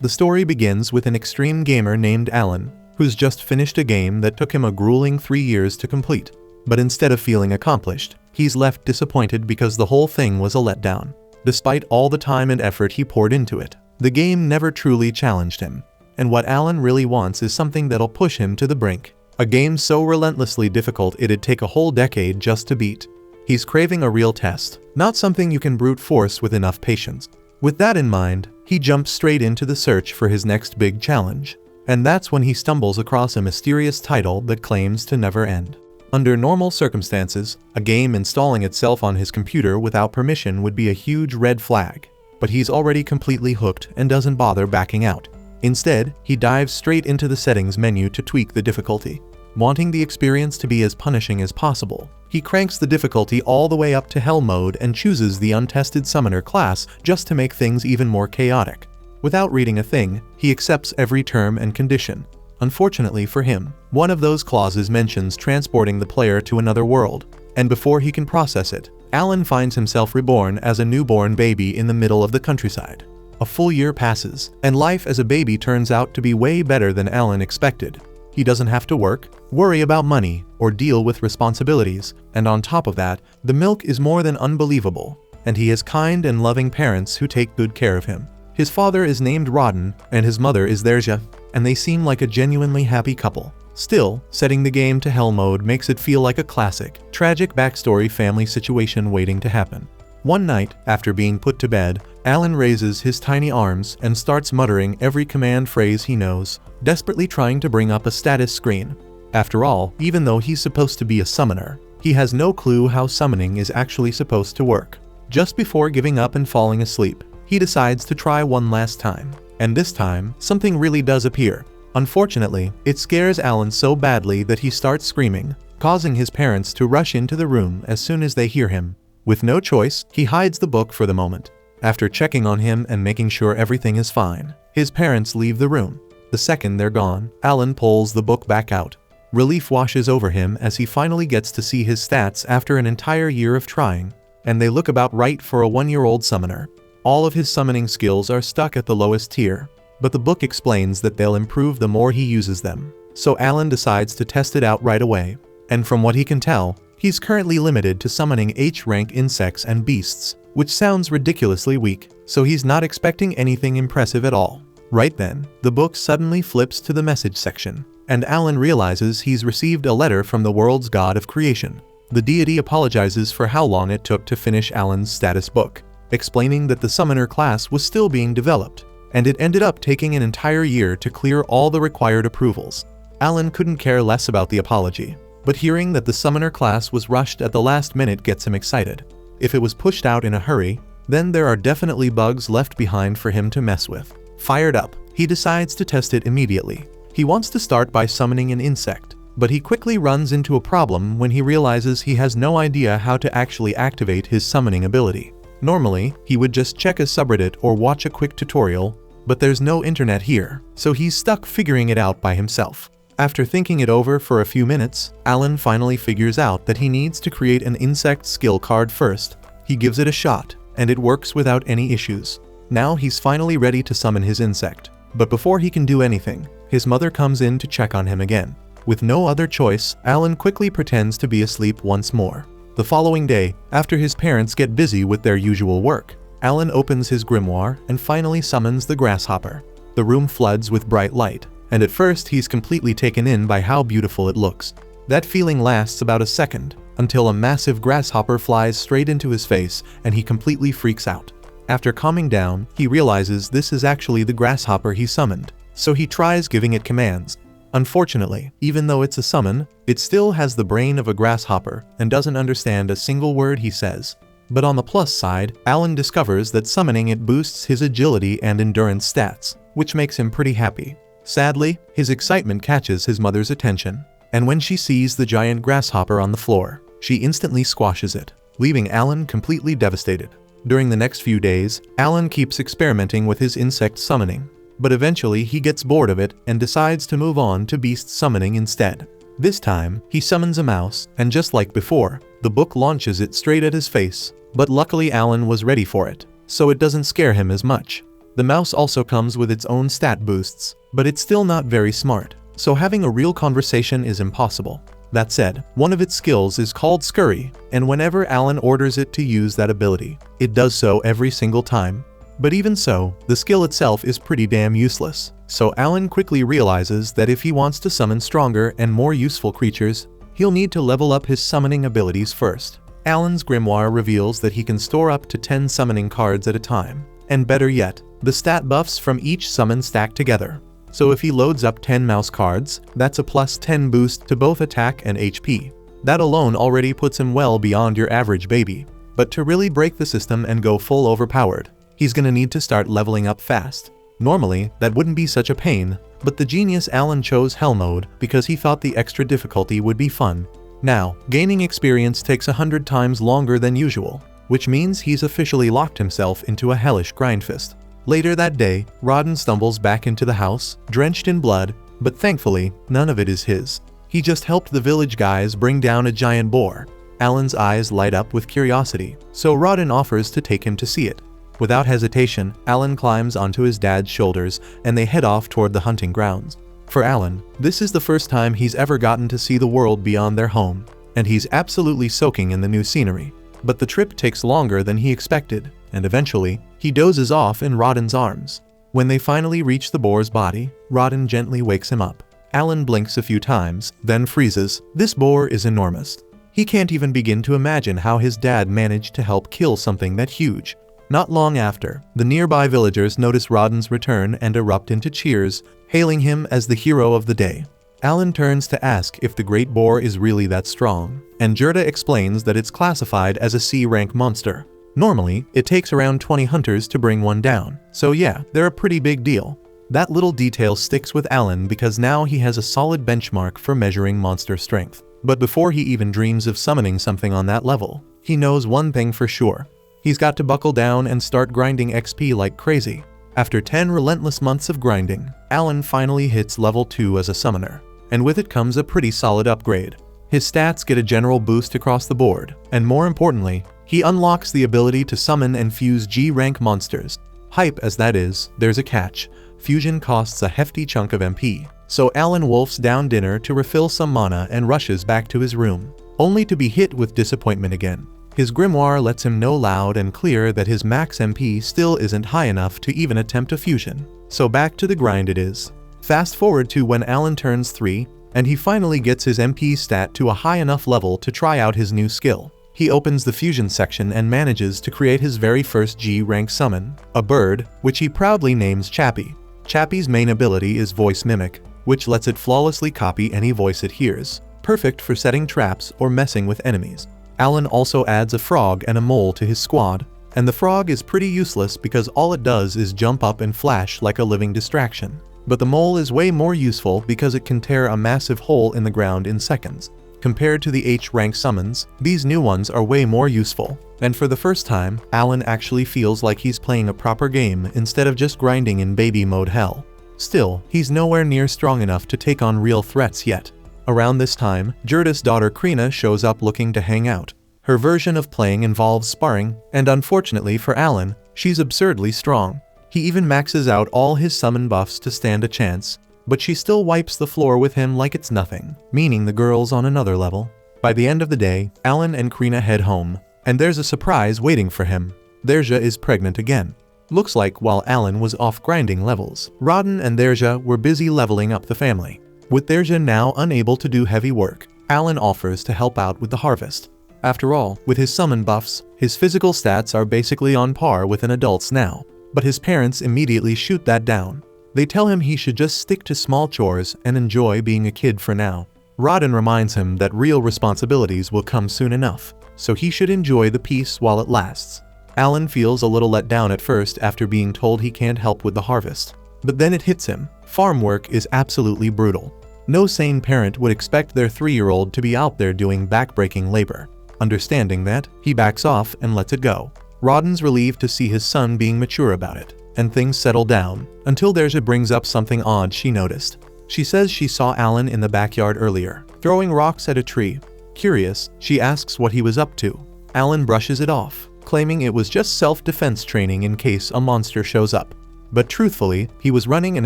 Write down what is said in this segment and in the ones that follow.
The story begins with an extreme gamer named Alan, who's just finished a game that took him a grueling 3 years to complete. But instead of feeling accomplished, he's left disappointed because the whole thing was a letdown. Despite all the time and effort he poured into it, the game never truly challenged him. And what Alan really wants is something that'll push him to the brink. A game so relentlessly difficult it'd take a whole decade just to beat. He's craving a real test, not something you can brute force with enough patience. With that in mind, he jumps straight into the search for his next big challenge. And that's when he stumbles across a mysterious title that claims to never end. Under normal circumstances, a game installing itself on his computer without permission would be a huge red flag. But he's already completely hooked and doesn't bother backing out. Instead, he dives straight into the settings menu to tweak the difficulty. Wanting the experience to be as punishing as possible, he cranks the difficulty all the way up to hell mode and chooses the untested summoner class just to make things even more chaotic. Without reading a thing, he accepts every term and condition. Unfortunately for him, one of those clauses mentions transporting the player to another world, and before he can process it, Alan finds himself reborn as a newborn baby in the middle of the countryside. A full year passes, and life as a baby turns out to be way better than Alan expected. He doesn't have to work, worry about money, or deal with responsibilities, and on top of that, the milk is more than unbelievable, and he has kind and loving parents who take good care of him. His father is named Rodden, and his mother is Derja, and they seem like a genuinely happy couple. Still, setting the game to hell mode makes it feel like a classic, tragic backstory family situation waiting to happen. One night, after being put to bed, Alan raises his tiny arms and starts muttering every command phrase he knows, desperately trying to bring up a status screen. After all, even though he's supposed to be a summoner, he has no clue how summoning is actually supposed to work. Just before giving up and falling asleep, he decides to try one last time. And this time, something really does appear. Unfortunately, it scares Alan so badly that he starts screaming, causing his parents to rush into the room as soon as they hear him. With no choice, he hides the book for the moment. After checking on him and making sure everything is fine, his parents leave the room. The second they're gone, Alan pulls the book back out. Relief washes over him as he finally gets to see his stats after an entire year of trying, and they look about right for a 1-year-old summoner. All of his summoning skills are stuck at the lowest tier, but the book explains that they'll improve the more he uses them. So Alan decides to test it out right away, and from what he can tell, he's currently limited to summoning H-rank insects and beasts, which sounds ridiculously weak, so he's not expecting anything impressive at all. Right then, the book suddenly flips to the message section, and Alan realizes he's received a letter from the world's god of creation. The deity apologizes for how long it took to finish Alan's status book, explaining that the summoner class was still being developed, and it ended up taking an entire year to clear all the required approvals. Alan couldn't care less about the apology, but hearing that the summoner class was rushed at the last minute gets him excited. If it was pushed out in a hurry, then there are definitely bugs left behind for him to mess with. Fired up, he decides to test it immediately. He wants to start by summoning an insect, but he quickly runs into a problem when he realizes he has no idea how to actually activate his summoning ability. Normally, he would just check a subreddit or watch a quick tutorial, but there's no internet here, so he's stuck figuring it out by himself. After thinking it over for a few minutes, Alan finally figures out that he needs to create an insect skill card first. He gives it a shot, and it works without any issues. Now he's finally ready to summon his insect. But before he can do anything, his mother comes in to check on him again. With no other choice, Alan quickly pretends to be asleep once more. The following day, after his parents get busy with their usual work, Alan opens his grimoire and finally summons the grasshopper. The room floods with bright light, and at first he's completely taken in by how beautiful it looks. That feeling lasts about a second, until a massive grasshopper flies straight into his face and he completely freaks out. After calming down, he realizes this is actually the grasshopper he summoned, so he tries giving it commands. Unfortunately, even though it's a summon, it still has the brain of a grasshopper and doesn't understand a single word he says. But on the plus side, Alan discovers that summoning it boosts his agility and endurance stats, which makes him pretty happy. Sadly, his excitement catches his mother's attention, and when she sees the giant grasshopper on the floor, she instantly squashes it, leaving Alan completely devastated. During the next few days, Alan keeps experimenting with his insect summoning, but eventually he gets bored of it and decides to move on to beast summoning instead. This time, he summons a mouse, and just like before, the book launches it straight at his face, but luckily Alan was ready for it, so it doesn't scare him as much. The mouse also comes with its own stat boosts, but it's still not very smart, so having a real conversation is impossible. That said, one of its skills is called Scurry, and whenever Alan orders it to use that ability, it does so every single time. But even so, the skill itself is pretty damn useless, so Alan quickly realizes that if he wants to summon stronger and more useful creatures, he'll need to level up his summoning abilities first. Alan's grimoire reveals that he can store up to 10 summoning cards at a time, and better yet, the stat buffs from each summon stack together. So if he loads up 10 mouse cards, that's a plus 10 boost to both attack and HP. That alone already puts him well beyond your average baby. But to really break the system and go full overpowered, he's gonna need to start leveling up fast. Normally, that wouldn't be such a pain, but the genius Alan chose Hell Mode because he thought the extra difficulty would be fun. Now, gaining experience takes 100 times longer than usual, which means he's officially locked himself into a hellish grindfest. Later that day, Rodden stumbles back into the house, drenched in blood, but thankfully, none of it is his. He just helped the village guys bring down a giant boar. Alan's eyes light up with curiosity, so Rodden offers to take him to see it. Without hesitation, Alan climbs onto his dad's shoulders and they head off toward the hunting grounds. For Alan, this is the first time he's ever gotten to see the world beyond their home, and he's absolutely soaking in the new scenery. But the trip takes longer than he expected, and eventually, he dozes off in Rodden's arms. When they finally reach the boar's body, Rodden gently wakes him up. Alan blinks a few times, then freezes. This boar is enormous. He can't even begin to imagine how his dad managed to help kill something that huge. Not long after, the nearby villagers notice Rodden's return and erupt into cheers, hailing him as the hero of the day. Alan turns to ask if the great boar is really that strong, and Gerda explains that it's classified as a C-rank monster. Normally, it takes around 20 hunters to bring one down, so yeah, they're a pretty big deal. That little detail sticks with Alan because now he has a solid benchmark for measuring monster strength. But before he even dreams of summoning something on that level, he knows one thing for sure. He's got to buckle down and start grinding XP like crazy. After 10 relentless months of grinding, Alan finally hits level 2 as a summoner, and with it comes a pretty solid upgrade. His stats get a general boost across the board, and more importantly, he unlocks the ability to summon and fuse G-rank monsters. Hype as that is, there's a catch. Fusion costs a hefty chunk of MP, so Alan wolfs down dinner to refill some mana and rushes back to his room, only to be hit with disappointment again. His grimoire lets him know loud and clear that his max MP still isn't high enough to even attempt a fusion, so back to the grind it is. Fast forward to when Alan turns 3, and he finally gets his MP stat to a high enough level to try out his new skill. He opens the fusion section and manages to create his very first G-rank summon, a bird, which he proudly names Chappie. Chappie's main ability is Voice Mimic, which lets it flawlessly copy any voice it hears, perfect for setting traps or messing with enemies. Alan also adds a frog and a mole to his squad, and the frog is pretty useless because all it does is jump up and flash like a living distraction. But the mole is way more useful because it can tear a massive hole in the ground in seconds. Compared to the H-rank summons, these new ones are way more useful, and for the first time, Alan actually feels like he's playing a proper game instead of just grinding in baby mode hell. Still, he's nowhere near strong enough to take on real threats yet. Around this time, Gerda's daughter Krina shows up looking to hang out. Her version of playing involves sparring, and unfortunately for Alan, she's absurdly strong. He even maxes out all his summon buffs to stand a chance, but she still wipes the floor with him like it's nothing, meaning the girl's on another level. By the end of the day, Alan and Krina head home, and there's a surprise waiting for him. Derja is pregnant again. Looks like while Alan was off grinding levels, Rodden and Derja were busy leveling up the family. With Derja now unable to do heavy work, Alan offers to help out with the harvest. After all, with his summon buffs, his physical stats are basically on par with an adult's now. But his parents immediately shoot that down. They tell him he should just stick to small chores and enjoy being a kid for now. Rodden reminds him that real responsibilities will come soon enough, so he should enjoy the peace while it lasts. Alan feels a little let down at first after being told he can't help with the harvest. But then it hits him. Farm work is absolutely brutal. No sane parent would expect their 3-year-old to be out there doing backbreaking labor. Understanding that, he backs off and lets it go. Rodden's relieved to see his son being mature about it, and things settle down, until Derja brings up something odd she noticed. She says she saw Alan in the backyard earlier, throwing rocks at a tree. Curious, she asks what he was up to. Alan brushes it off, claiming it was just self-defense training in case a monster shows up. But truthfully, he was running an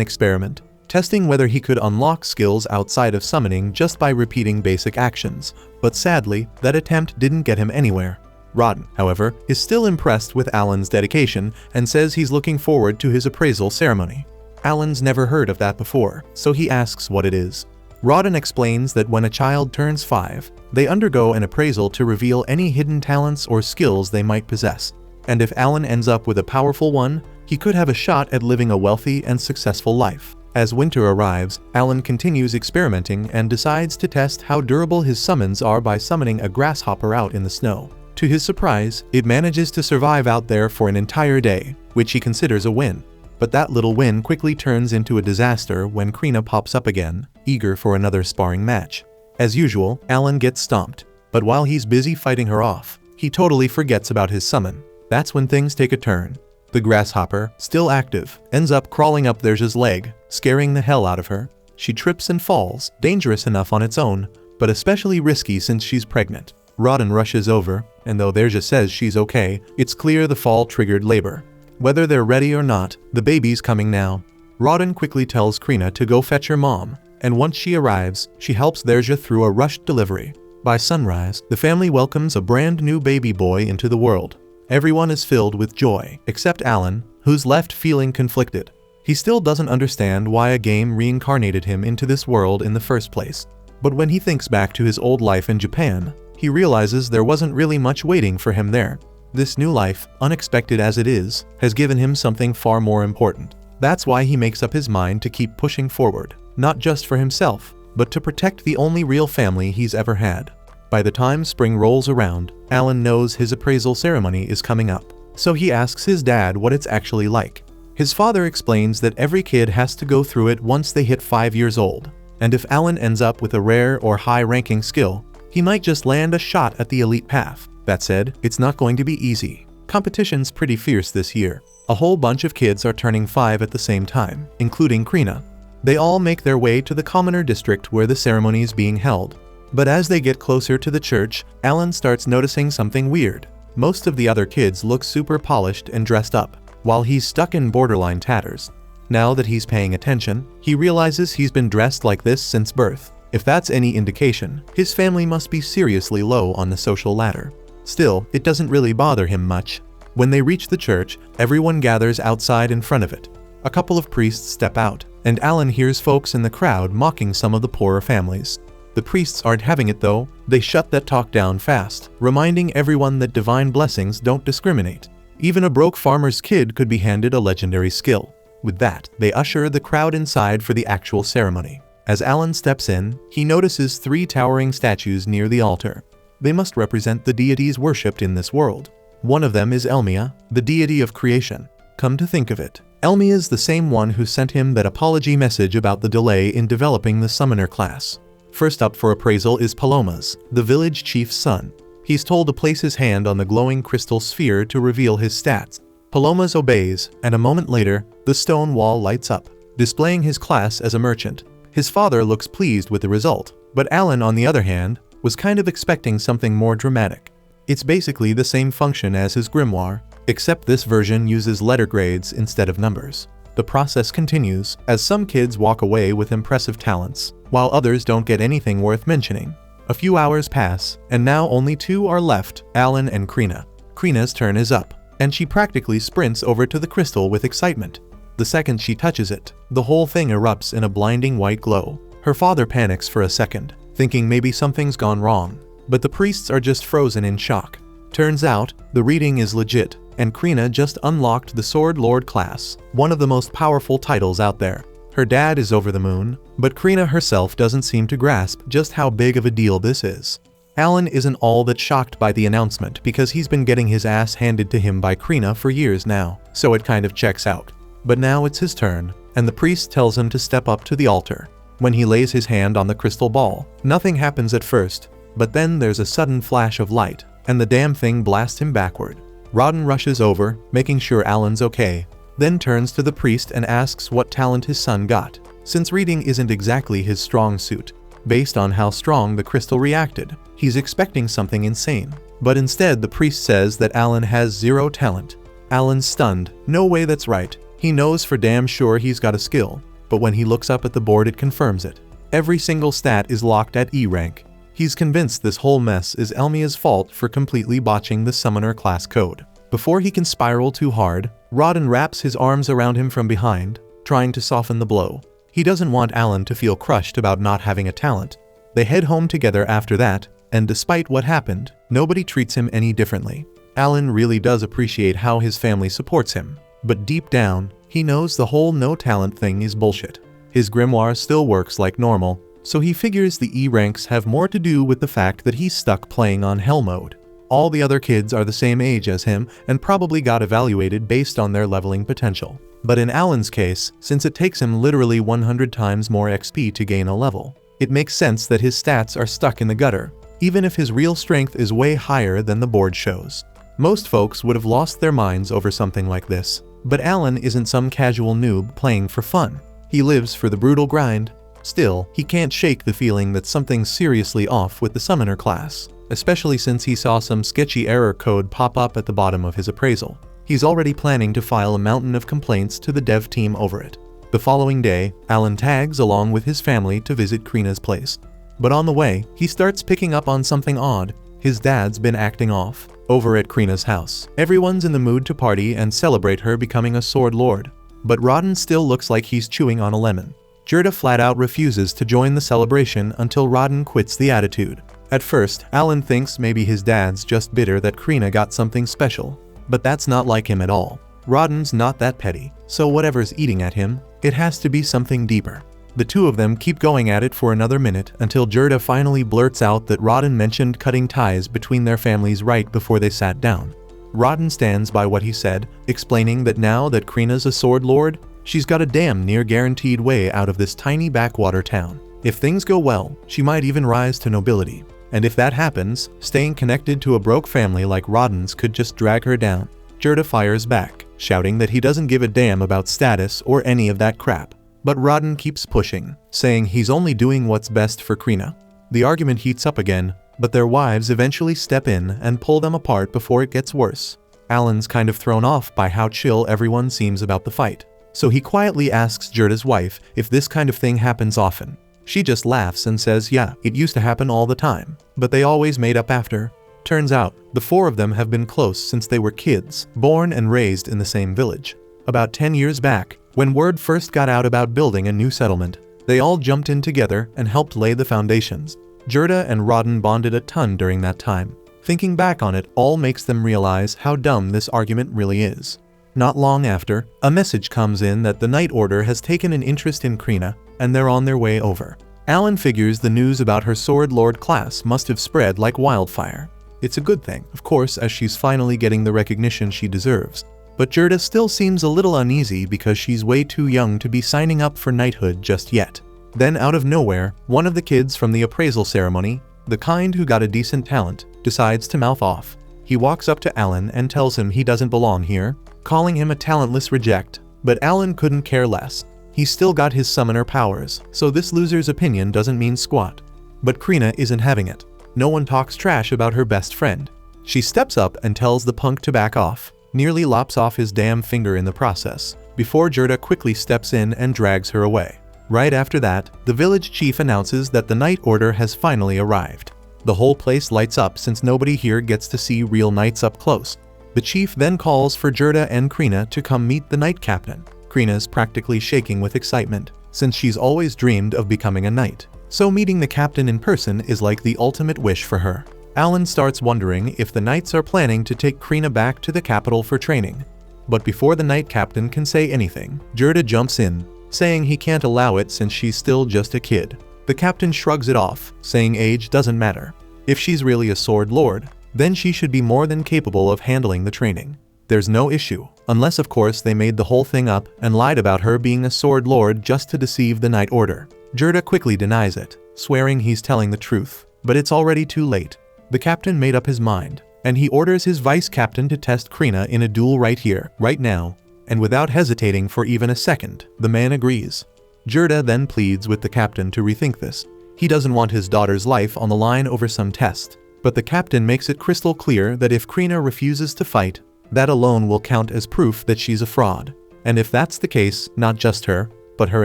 experiment, testing whether he could unlock skills outside of summoning just by repeating basic actions, but sadly, that attempt didn't get him anywhere. Rodden, however, is still impressed with Alan's dedication and says he's looking forward to his appraisal ceremony. Alan's never heard of that before, so he asks what it is. Rodden explains that when a child turns 5, they undergo an appraisal to reveal any hidden talents or skills they might possess. And if Alan ends up with a powerful one, he could have a shot at living a wealthy and successful life. As winter arrives, Alan continues experimenting and decides to test how durable his summons are by summoning a grasshopper out in the snow. To his surprise, it manages to survive out there for an entire day, which he considers a win. But that little win quickly turns into a disaster when Krina pops up again, eager for another sparring match. As usual, Alan gets stomped, but while he's busy fighting her off, he totally forgets about his summon. That's when things take a turn. The grasshopper, still active, ends up crawling up Derja's leg, scaring the hell out of her. She trips and falls, dangerous enough on its own, but especially risky since she's pregnant. Rodden rushes over, and though Derja says she's okay, it's clear the fall triggered labor. Whether they're ready or not, the baby's coming now. Rodden quickly tells Krina to go fetch her mom, and once she arrives, she helps Derja through a rushed delivery. By sunrise, the family welcomes a brand new baby boy into the world. Everyone is filled with joy, except Alan, who's left feeling conflicted. He still doesn't understand why a game reincarnated him into this world in the first place. But when he thinks back to his old life in Japan, he realizes there wasn't really much waiting for him there. This new life, unexpected as it is, has given him something far more important. That's why he makes up his mind to keep pushing forward, not just for himself, but to protect the only real family he's ever had. By the time spring rolls around, Alan knows his appraisal ceremony is coming up, so he asks his dad what it's actually like. His father explains that every kid has to go through it once they hit 5 years old, and if Alan ends up with a rare or high-ranking skill, he might just land a shot at the elite path. That said, it's not going to be easy. Competition's pretty fierce this year. A whole bunch of kids are turning 5 at the same time, including Krina. They all make their way to the commoner district where the ceremony is being held. But as they get closer to the church, Alan starts noticing something weird. Most of the other kids look super polished and dressed up, while he's stuck in borderline tatters. Now that he's paying attention, he realizes he's been dressed like this since birth. If that's any indication, his family must be seriously low on the social ladder. Still, it doesn't really bother him much. When they reach the church, everyone gathers outside in front of it. A couple of priests step out, and Alan hears folks in the crowd mocking some of the poorer families. The priests aren't having it though. They shut that talk down fast, reminding everyone that divine blessings don't discriminate. Even a broke farmer's kid could be handed a legendary skill. With that, they usher the crowd inside for the actual ceremony. As Alan steps in, he notices 3 towering statues near the altar. They must represent the deities worshipped in this world. One of them is Elmia, the deity of creation. Come to think of it, Elmia's the same one who sent him that apology message about the delay in developing the summoner class. First up for appraisal is Palomas, the village chief's son. He's told to place his hand on the glowing crystal sphere to reveal his stats. Palomas obeys, and a moment later, the stone wall lights up, displaying his class as a merchant. His father looks pleased with the result, but Alan, on the other hand, was kind of expecting something more dramatic. It's basically the same function as his grimoire, except this version uses letter grades instead of numbers. The process continues, as some kids walk away with impressive talents, while others don't get anything worth mentioning. A few hours pass, and now only 2 are left, Alan and Krina. Krina's turn is up, and she practically sprints over to the crystal with excitement. The second she touches it, the whole thing erupts in a blinding white glow. Her father panics for a second, thinking maybe something's gone wrong, but the priests are just frozen in shock. Turns out, the reading is legit, and Krina just unlocked the Sword Lord class, one of the most powerful titles out there. Her dad is over the moon, but Krina herself doesn't seem to grasp just how big of a deal this is. Alan isn't all that shocked by the announcement because he's been getting his ass handed to him by Krina for years now, so it kind of checks out. But now it's his turn, and the priest tells him to step up to the altar. When he lays his hand on the crystal ball, nothing happens at first, but then there's a sudden flash of light, and the damn thing blasts him backward. Rodden rushes over, making sure Alan's okay, then turns to the priest and asks what talent his son got, since reading isn't exactly his strong suit. Based on how strong the crystal reacted, he's expecting something insane, but instead the priest says that Alan has 0 talent. Alan's stunned. No way, that's right. He knows for damn sure he's got a skill, but when he looks up at the board it confirms it. Every single stat is locked at E rank. He's convinced this whole mess is Elmia's fault for completely botching the summoner class code. Before he can spiral too hard, Rodden wraps his arms around him from behind, trying to soften the blow. He doesn't want Alan to feel crushed about not having a talent. They head home together after that, and despite what happened, nobody treats him any differently. Alan really does appreciate how his family supports him, but deep down, he knows the whole no talent thing is bullshit. His grimoire still works like normal, so he figures the E ranks have more to do with the fact that he's stuck playing on hell mode. All the other kids are the same age as him and probably got evaluated based on their leveling potential. But in Alan's case, since it takes him literally 100 times more XP to gain a level, it makes sense that his stats are stuck in the gutter, even if his real strength is way higher than the board shows. Most folks would have lost their minds over something like this, but Alan isn't some casual noob playing for fun. He lives for the brutal grind. Still, he can't shake the feeling that something's seriously off with the summoner class, especially since he saw some sketchy error code pop up at the bottom of his appraisal. He's already planning to file a mountain of complaints to the dev team over it. The following day, Alan tags along with his family to visit Krina's place. But on the way, he starts picking up on something odd. His dad's been acting off. Over at Krina's house, everyone's in the mood to party and celebrate her becoming a sword lord. But Rodden still looks like he's chewing on a lemon. Gerda flat out refuses to join the celebration until Rodden quits the attitude. At first, Alan thinks maybe his dad's just bitter that Krina got something special. But that's not like him at all. Rodden's not that petty, so whatever's eating at him, it has to be something deeper. The two of them keep going at it for another minute until Gerda finally blurts out that Rodden mentioned cutting ties between their families right before they sat down. Rodden stands by what he said, explaining that now that Krina's a sword lord, she's got a damn near guaranteed way out of this tiny backwater town. If things go well, she might even rise to nobility. And if that happens, staying connected to a broke family like Rodden's could just drag her down. Gerda fires back, shouting that he doesn't give a damn about status or any of that crap. But Rodden keeps pushing, saying he's only doing what's best for Krina. The argument heats up again, but their wives eventually step in and pull them apart before it gets worse. Alan's kind of thrown off by how chill everyone seems about the fight, so he quietly asks Gerda's wife if this kind of thing happens often. She just laughs and says yeah, it used to happen all the time, but they always made up after. Turns out, the four of them have been close since they were kids, born and raised in the same village. About 10 years back, when word first got out about building a new settlement, they all jumped in together and helped lay the foundations. Gerda and Rodden bonded a ton during that time. Thinking back on it all makes them realize how dumb this argument really is. Not long after, a message comes in that the Night Order has taken an interest in Krina, and they're on their way over. Alan figures the news about her Sword Lord class must have spread like wildfire. It's a good thing, of course, as she's finally getting the recognition she deserves. But Gerda still seems a little uneasy because she's way too young to be signing up for knighthood just yet. Then out of nowhere, one of the kids from the appraisal ceremony, the kind who got a decent talent, decides to mouth off. He walks up to Alan and tells him he doesn't belong here, calling him a talentless reject. But Alan couldn't care less. He's still got his summoner powers, so this loser's opinion doesn't mean squat. But Krina isn't having it. No one talks trash about her best friend. She steps up and tells the punk to back off, nearly lops off his damn finger in the process, before Gerda quickly steps in and drags her away. Right after that, the village chief announces that the Night Order has finally arrived. The whole place lights up since nobody here gets to see real knights up close. The chief then calls for Gerda and Krina to come meet the knight captain. Krina's practically shaking with excitement, since she's always dreamed of becoming a knight. So meeting the captain in person is like the ultimate wish for her. Alan starts wondering if the knights are planning to take Krina back to the capital for training. But before the knight captain can say anything, Gerda jumps in, saying he can't allow it since she's still just a kid. The captain shrugs it off, saying age doesn't matter. If she's really a sword lord, then she should be more than capable of handling the training. There's no issue, unless of course they made the whole thing up and lied about her being a sword lord just to deceive the Night Order. Gerda quickly denies it, swearing he's telling the truth, but it's already too late. The captain made up his mind, and he orders his vice captain to test Krina in a duel right here, right now, and without hesitating for even a second, the man agrees. Gerda then pleads with the captain to rethink this. He doesn't want his daughter's life on the line over some test, but the captain makes it crystal clear that if Krina refuses to fight, that alone will count as proof that she's a fraud. And if that's the case, not just her, but her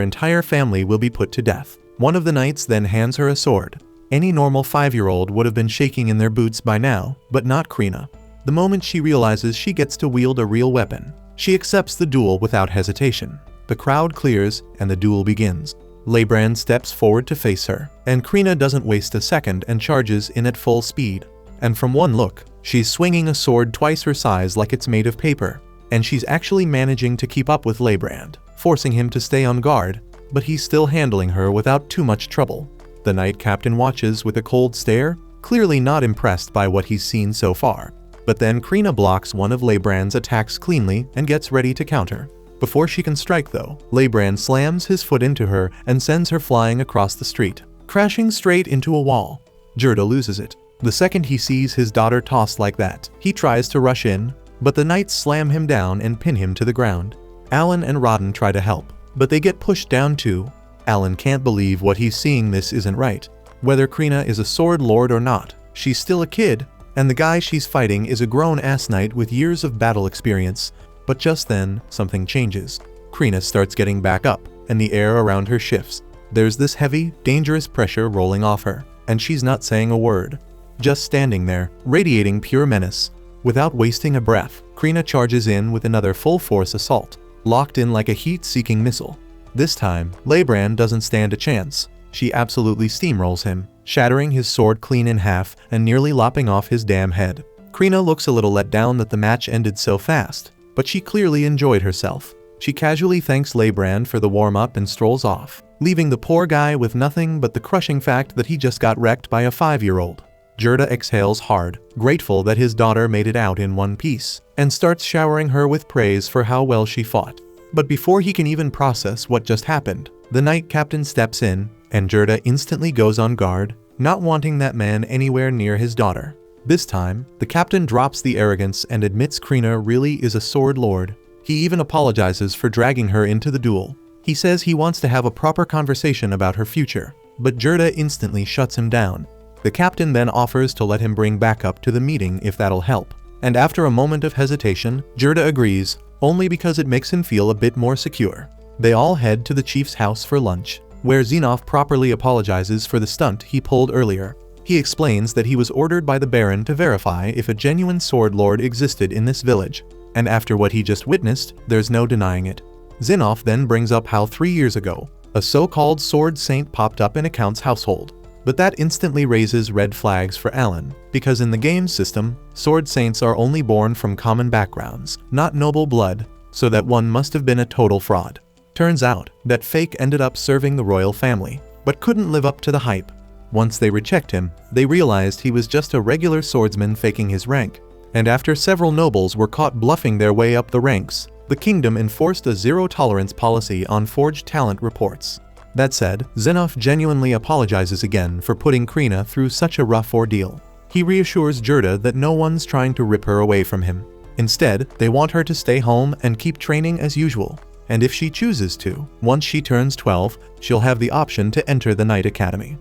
entire family will be put to death. One of the knights then hands her a sword. Any normal 5-year-old would have been shaking in their boots by now, but not Krina. The moment she realizes she gets to wield a real weapon, she accepts the duel without hesitation. The crowd clears, and the duel begins. Reborn steps forward to face her, and Krina doesn't waste a second and charges in at full speed. And from one look, she's swinging a sword twice her size like it's made of paper, and she's actually managing to keep up with Reborn, forcing him to stay on guard, but he's still handling her without too much trouble. The knight captain watches with a cold stare, clearly not impressed by what he's seen so far. But then Krina blocks one of Reborn's attacks cleanly and gets ready to counter. Before she can strike though, Reborn slams his foot into her and sends her flying across the street, crashing straight into a wall. Gerda loses it. The second he sees his daughter tossed like that, he tries to rush in, but the knights slam him down and pin him to the ground. Alan and Rodden try to help, but they get pushed down too. Alan can't believe what he's seeing. This isn't right. Whether Krina is a sword lord or not, she's still a kid, and the guy she's fighting is a grown-ass knight with years of battle experience. But just then, something changes. Krina starts getting back up, and the air around her shifts. There's this heavy, dangerous pressure rolling off her, and she's not saying a word. Just standing there, radiating pure menace. Without wasting a breath, Krina charges in with another full-force assault, locked in like a heat-seeking missile. This time, Reborn doesn't stand a chance. She absolutely steamrolls him, shattering his sword clean in half and nearly lopping off his damn head. Krina looks a little let down that the match ended so fast, but she clearly enjoyed herself. She casually thanks Reborn for the warm-up and strolls off, leaving the poor guy with nothing but the crushing fact that he just got wrecked by a 5-year-old. Gerda exhales hard, grateful that his daughter made it out in one piece, and starts showering her with praise for how well she fought. But before he can even process what just happened, the knight captain steps in, and Gerda instantly goes on guard, not wanting that man anywhere near his daughter. This time, the captain drops the arrogance and admits Krina really is a sword lord. He even apologizes for dragging her into the duel. He says he wants to have a proper conversation about her future, but Gerda instantly shuts him down. The captain then offers to let him bring backup to the meeting if that'll help. And after a moment of hesitation, Gerda agrees, only because it makes him feel a bit more secure. They all head to the chief's house for lunch, where Xenoph properly apologizes for the stunt he pulled earlier. He explains that he was ordered by the Baron to verify if a genuine sword lord existed in this village, and after what he just witnessed, there's no denying it. Xenoph then brings up how 3 years ago, a so-called sword saint popped up in a count's household. But that instantly raises red flags for Alan, because in the game system, sword saints are only born from common backgrounds, not noble blood, so that one must have been a total fraud. Turns out that Fake ended up serving the royal family, but couldn't live up to the hype. Once they rechecked him, they realized he was just a regular swordsman faking his rank. And after several nobles were caught bluffing their way up the ranks, the kingdom enforced a zero-tolerance policy on forged talent reports. That said, Xenoph genuinely apologizes again for putting Krina through such a rough ordeal. He reassures Gerda that no one's trying to rip her away from him. Instead, they want her to stay home and keep training as usual. And if she chooses to, once she turns 12, she'll have the option to enter the Knight Academy.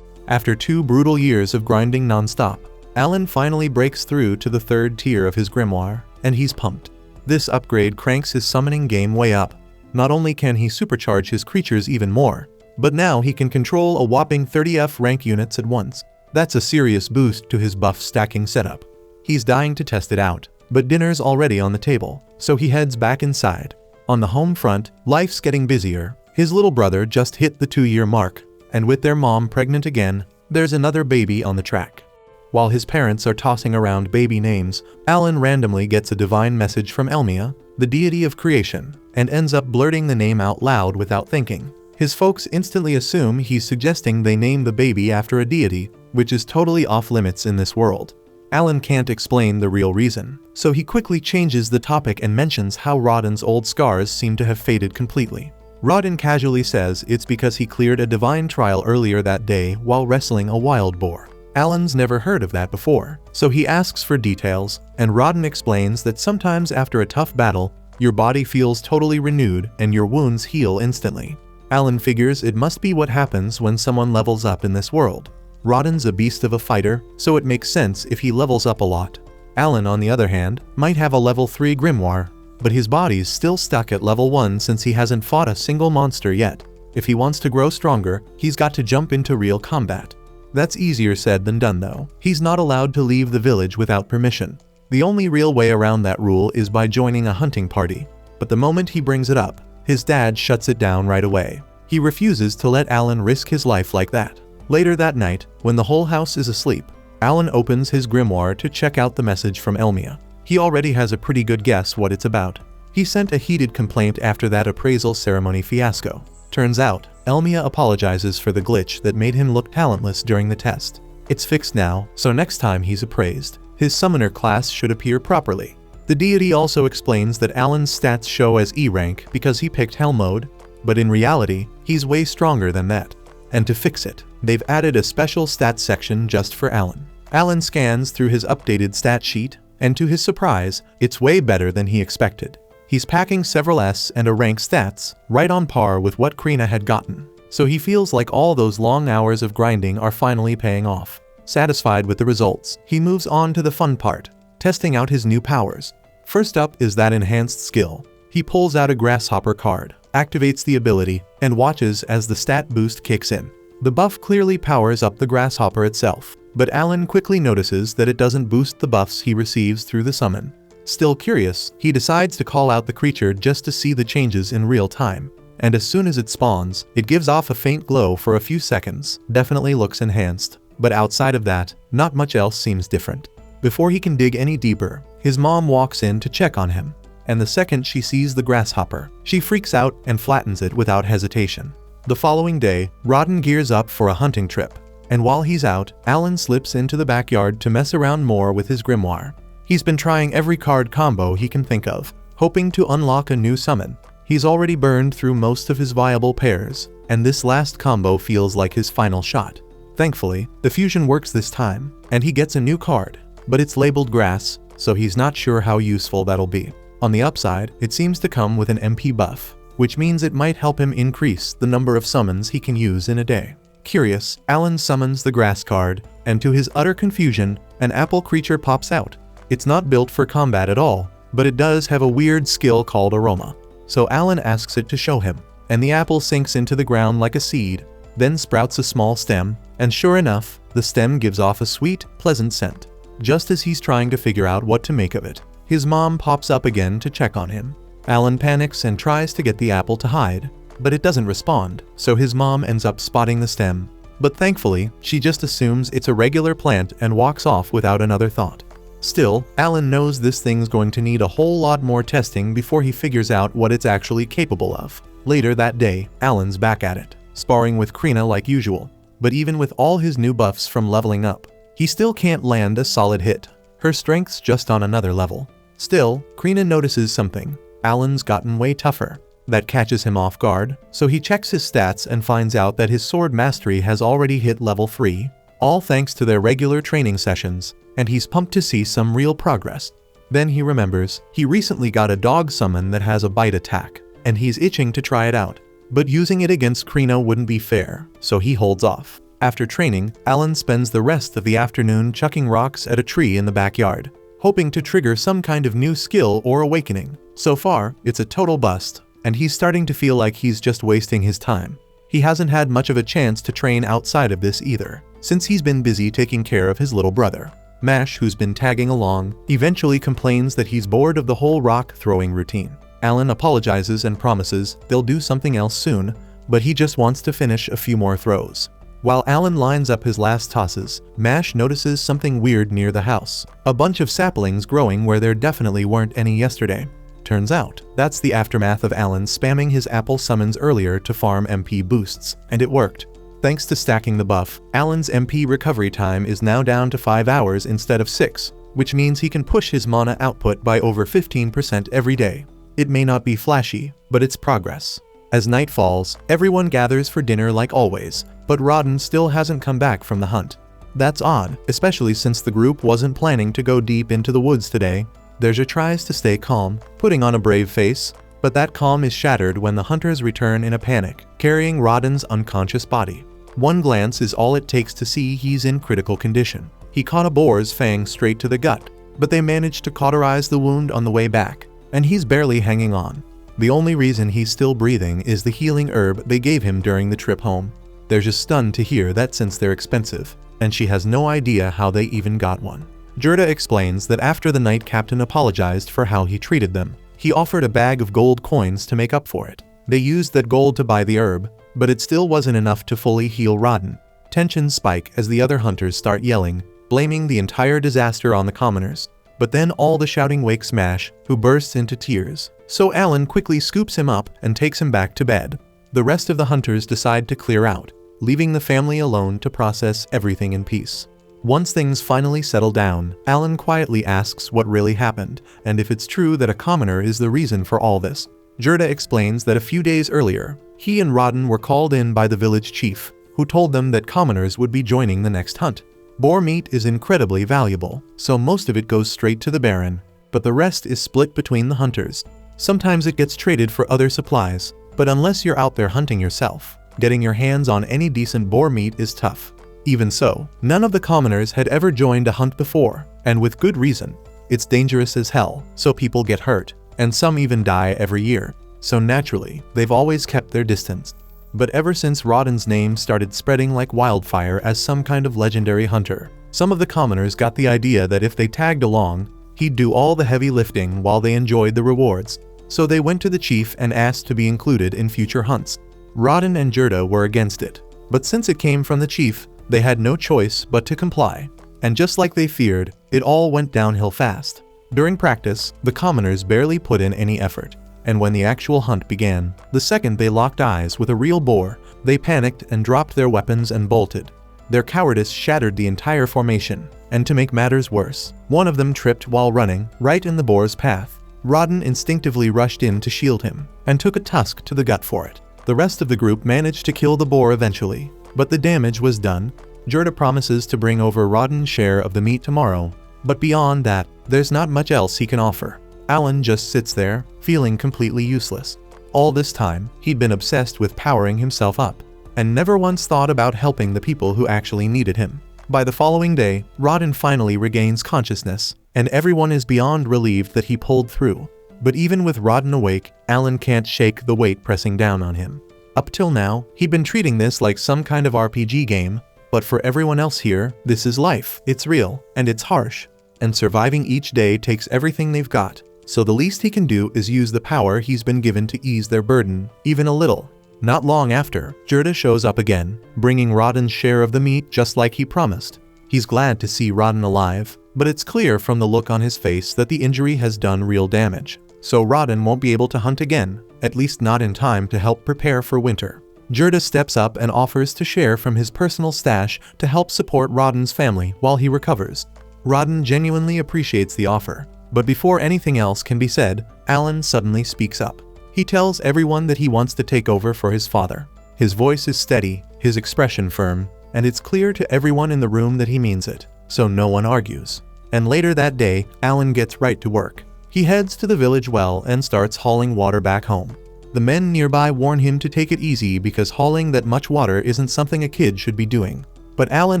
After 2 brutal years of grinding non-stop, Alan finally breaks through to the 3rd tier of his grimoire, and he's pumped. This upgrade cranks his summoning game way up. Not only can he supercharge his creatures even more, but now he can control a whopping 30F rank units at once. That's a serious boost to his buff stacking setup. He's dying to test it out, but dinner's already on the table, so he heads back inside. On the home front, life's getting busier. His little brother just hit the 2-year mark, and with their mom pregnant again, there's another baby on the track. While his parents are tossing around baby names, Alan randomly gets a divine message from Elmia, the deity of creation, and ends up blurting the name out loud without thinking. His folks instantly assume he's suggesting they name the baby after a deity, which is totally off limits in this world. Alan can't explain the real reason, so he quickly changes the topic and mentions how Rodden's old scars seem to have faded completely. Rodden casually says it's because he cleared a divine trial earlier that day while wrestling a wild boar. Alan's never heard of that before, so he asks for details, and Rodden explains that sometimes after a tough battle, your body feels totally renewed and your wounds heal instantly. Alan figures it must be what happens when someone levels up in this world. Rodden's a beast of a fighter, so it makes sense if he levels up a lot. Alan, on the other hand, might have a level 3 grimoire, but his body's still stuck at level 1 since he hasn't fought a single monster yet. If he wants to grow stronger, he's got to jump into real combat. That's easier said than done though. He's not allowed to leave the village without permission. The only real way around that rule is by joining a hunting party. But the moment he brings it up, his dad shuts it down right away. He refuses to let Alan risk his life like that. Later that night, when the whole house is asleep, Alan opens his grimoire to check out the message from Elmia. He already has a pretty good guess what it's about. He sent a heated complaint after that appraisal ceremony fiasco. Turns out, Elmia apologizes for the glitch that made him look talentless during the test. It's fixed now, so next time he's appraised, his summoner class should appear properly. The deity also explains that Alan's stats show as E rank because he picked Hell mode, but in reality, he's way stronger than that. And to fix it, they've added a special stats section just for Alan. Alan scans through his updated stat sheet, and to his surprise, it's way better than he expected. He's packing several S and a rank stats, right on par with what Krina had gotten. So he feels like all those long hours of grinding are finally paying off. Satisfied with the results, he moves on to the fun part, testing out his new powers. First up is that enhanced skill. He pulls out a grasshopper card, activates the ability, and watches as the stat boost kicks in. The buff clearly powers up the grasshopper itself, but Alan quickly notices that it doesn't boost the buffs he receives through the summon. Still curious, he decides to call out the creature just to see the changes in real time. And as soon as it spawns, it gives off a faint glow for a few seconds. Definitely looks enhanced. But outside of that, not much else seems different. Before he can dig any deeper, his mom walks in to check on him. And the second she sees the grasshopper, she freaks out and flattens it without hesitation. The following day, Rodden gears up for a hunting trip. And while he's out, Alan slips into the backyard to mess around more with his grimoire. He's been trying every card combo he can think of, hoping to unlock a new summon. He's already burned through most of his viable pairs, and this last combo feels like his final shot. Thankfully, the fusion works this time, and he gets a new card, but it's labeled grass, so he's not sure how useful that'll be. On the upside, it seems to come with an MP buff, which means it might help him increase the number of summons he can use in a day. Curious, Alan summons the grass card, and to his utter confusion, an apple creature pops out. It's not built for combat at all, but it does have a weird skill called aroma. So Alan asks it to show him, and the apple sinks into the ground like a seed, then sprouts a small stem, and sure enough, the stem gives off a sweet, pleasant scent. Just as he's trying to figure out what to make of it, his mom pops up again to check on him. Alan panics and tries to get the apple to hide, but it doesn't respond, so his mom ends up spotting the stem. But thankfully, she just assumes it's a regular plant and walks off without another thought. Still, Alan knows this thing's going to need a whole lot more testing before he figures out what it's actually capable of. Later that day, Alan's back at it, sparring with Krina like usual. But even with all his new buffs from leveling up, he still can't land a solid hit. Her strength's just on another level. Still, Krina notices something. Alan's gotten way tougher. That catches him off guard, so he checks his stats and finds out that his sword mastery has already hit level 3, all thanks to their regular training sessions, and he's pumped to see some real progress. Then he remembers, he recently got a dog summon that has a bite attack, and he's itching to try it out. But using it against Krina wouldn't be fair, so he holds off. After training, Alan spends the rest of the afternoon chucking rocks at a tree in the backyard, hoping to trigger some kind of new skill or awakening. So far, it's a total bust, and he's starting to feel like he's just wasting his time. He hasn't had much of a chance to train outside of this either, since he's been busy taking care of his little brother. Mash, who's been tagging along, eventually complains that he's bored of the whole rock throwing routine. Alan apologizes and promises they'll do something else soon, but he just wants to finish a few more throws. While Alan lines up his last tosses, Mash notices something weird near the house. A bunch of saplings growing where there definitely weren't any yesterday. Turns out, that's the aftermath of Alan spamming his apple summons earlier to farm MP boosts, and it worked. Thanks to stacking the buff, Alan's MP recovery time is now down to 5 hours instead of 6, which means he can push his mana output by over 15% every day. It may not be flashy, but it's progress. As night falls, everyone gathers for dinner like always, but Rodden still hasn't come back from the hunt. That's odd, especially since the group wasn't planning to go deep into the woods today. Derja tries to stay calm, putting on a brave face, but that calm is shattered when the hunters return in a panic, carrying Rodden's unconscious body. One glance is all it takes to see he's in critical condition. He caught a boar's fang straight to the gut, but they managed to cauterize the wound on the way back, and he's barely hanging on. The only reason he's still breathing is the healing herb they gave him during the trip home. They're just stunned to hear that since they're expensive, and she has no idea how they even got one. Gerda explains that after the night captain apologized for how he treated them, he offered a bag of gold coins to make up for it. They used that gold to buy the herb, but it still wasn't enough to fully heal Rodden. Tensions spike as the other hunters start yelling, blaming the entire disaster on the commoners. But then all the shouting wakes Mash, who bursts into tears. So Alan quickly scoops him up and takes him back to bed. The rest of the hunters decide to clear out, leaving the family alone to process everything in peace. Once things finally settle down, Alan quietly asks what really happened, and if it's true that a commoner is the reason for all this. Gerda explains that a few days earlier, he and Rodden were called in by the village chief, who told them that commoners would be joining the next hunt. Boar meat is incredibly valuable, so most of it goes straight to the Baron, but the rest is split between the hunters. Sometimes it gets traded for other supplies, but unless you're out there hunting yourself, getting your hands on any decent boar meat is tough. Even so, none of the commoners had ever joined a hunt before, and with good reason. It's dangerous as hell, so people get hurt, and some even die every year, so naturally, they've always kept their distance. But ever since Rodden's name started spreading like wildfire as some kind of legendary hunter, some of the commoners got the idea that if they tagged along, he'd do all the heavy lifting while they enjoyed the rewards. So they went to the chief and asked to be included in future hunts. Rodden and Gerda were against it, but since it came from the chief, they had no choice but to comply. And just like they feared, it all went downhill fast. During practice, the commoners barely put in any effort, and when the actual hunt began, the second they locked eyes with a real boar, they panicked and dropped their weapons and bolted. Their cowardice shattered the entire formation, and to make matters worse, one of them tripped while running, right in the boar's path. Rodden instinctively rushed in to shield him, and took a tusk to the gut for it. The rest of the group managed to kill the boar eventually, but the damage was done. Gerda promises to bring over Rodden's share of the meat tomorrow, but beyond that, there's not much else he can offer. Alan just sits there, feeling completely useless. All this time, he'd been obsessed with powering himself up, and never once thought about helping the people who actually needed him. By the following day, Rodden finally regains consciousness, and everyone is beyond relieved that he pulled through. But even with Rodden awake, Alan can't shake the weight pressing down on him. Up till now, he'd been treating this like some kind of RPG game, but for everyone else here, this is life. It's real, and it's harsh, and surviving each day takes everything they've got. So the least he can do is use the power he's been given to ease their burden, even a little. Not long after, Gerda shows up again, bringing Rodden's share of the meat just like he promised. He's glad to see Rodden alive, but it's clear from the look on his face that the injury has done real damage. So Rodden won't be able to hunt again, at least not in time to help prepare for winter. Gerda steps up and offers to share from his personal stash to help support Rodden's family while he recovers. Rodden genuinely appreciates the offer, but before anything else can be said, Alan suddenly speaks up. He tells everyone that he wants to take over for his father. His voice is steady, his expression firm, and it's clear to everyone in the room that he means it, so no one argues. And later that day, Alan gets right to work. He heads to the village well and starts hauling water back home. The men nearby warn him to take it easy because hauling that much water isn't something a kid should be doing. But Alan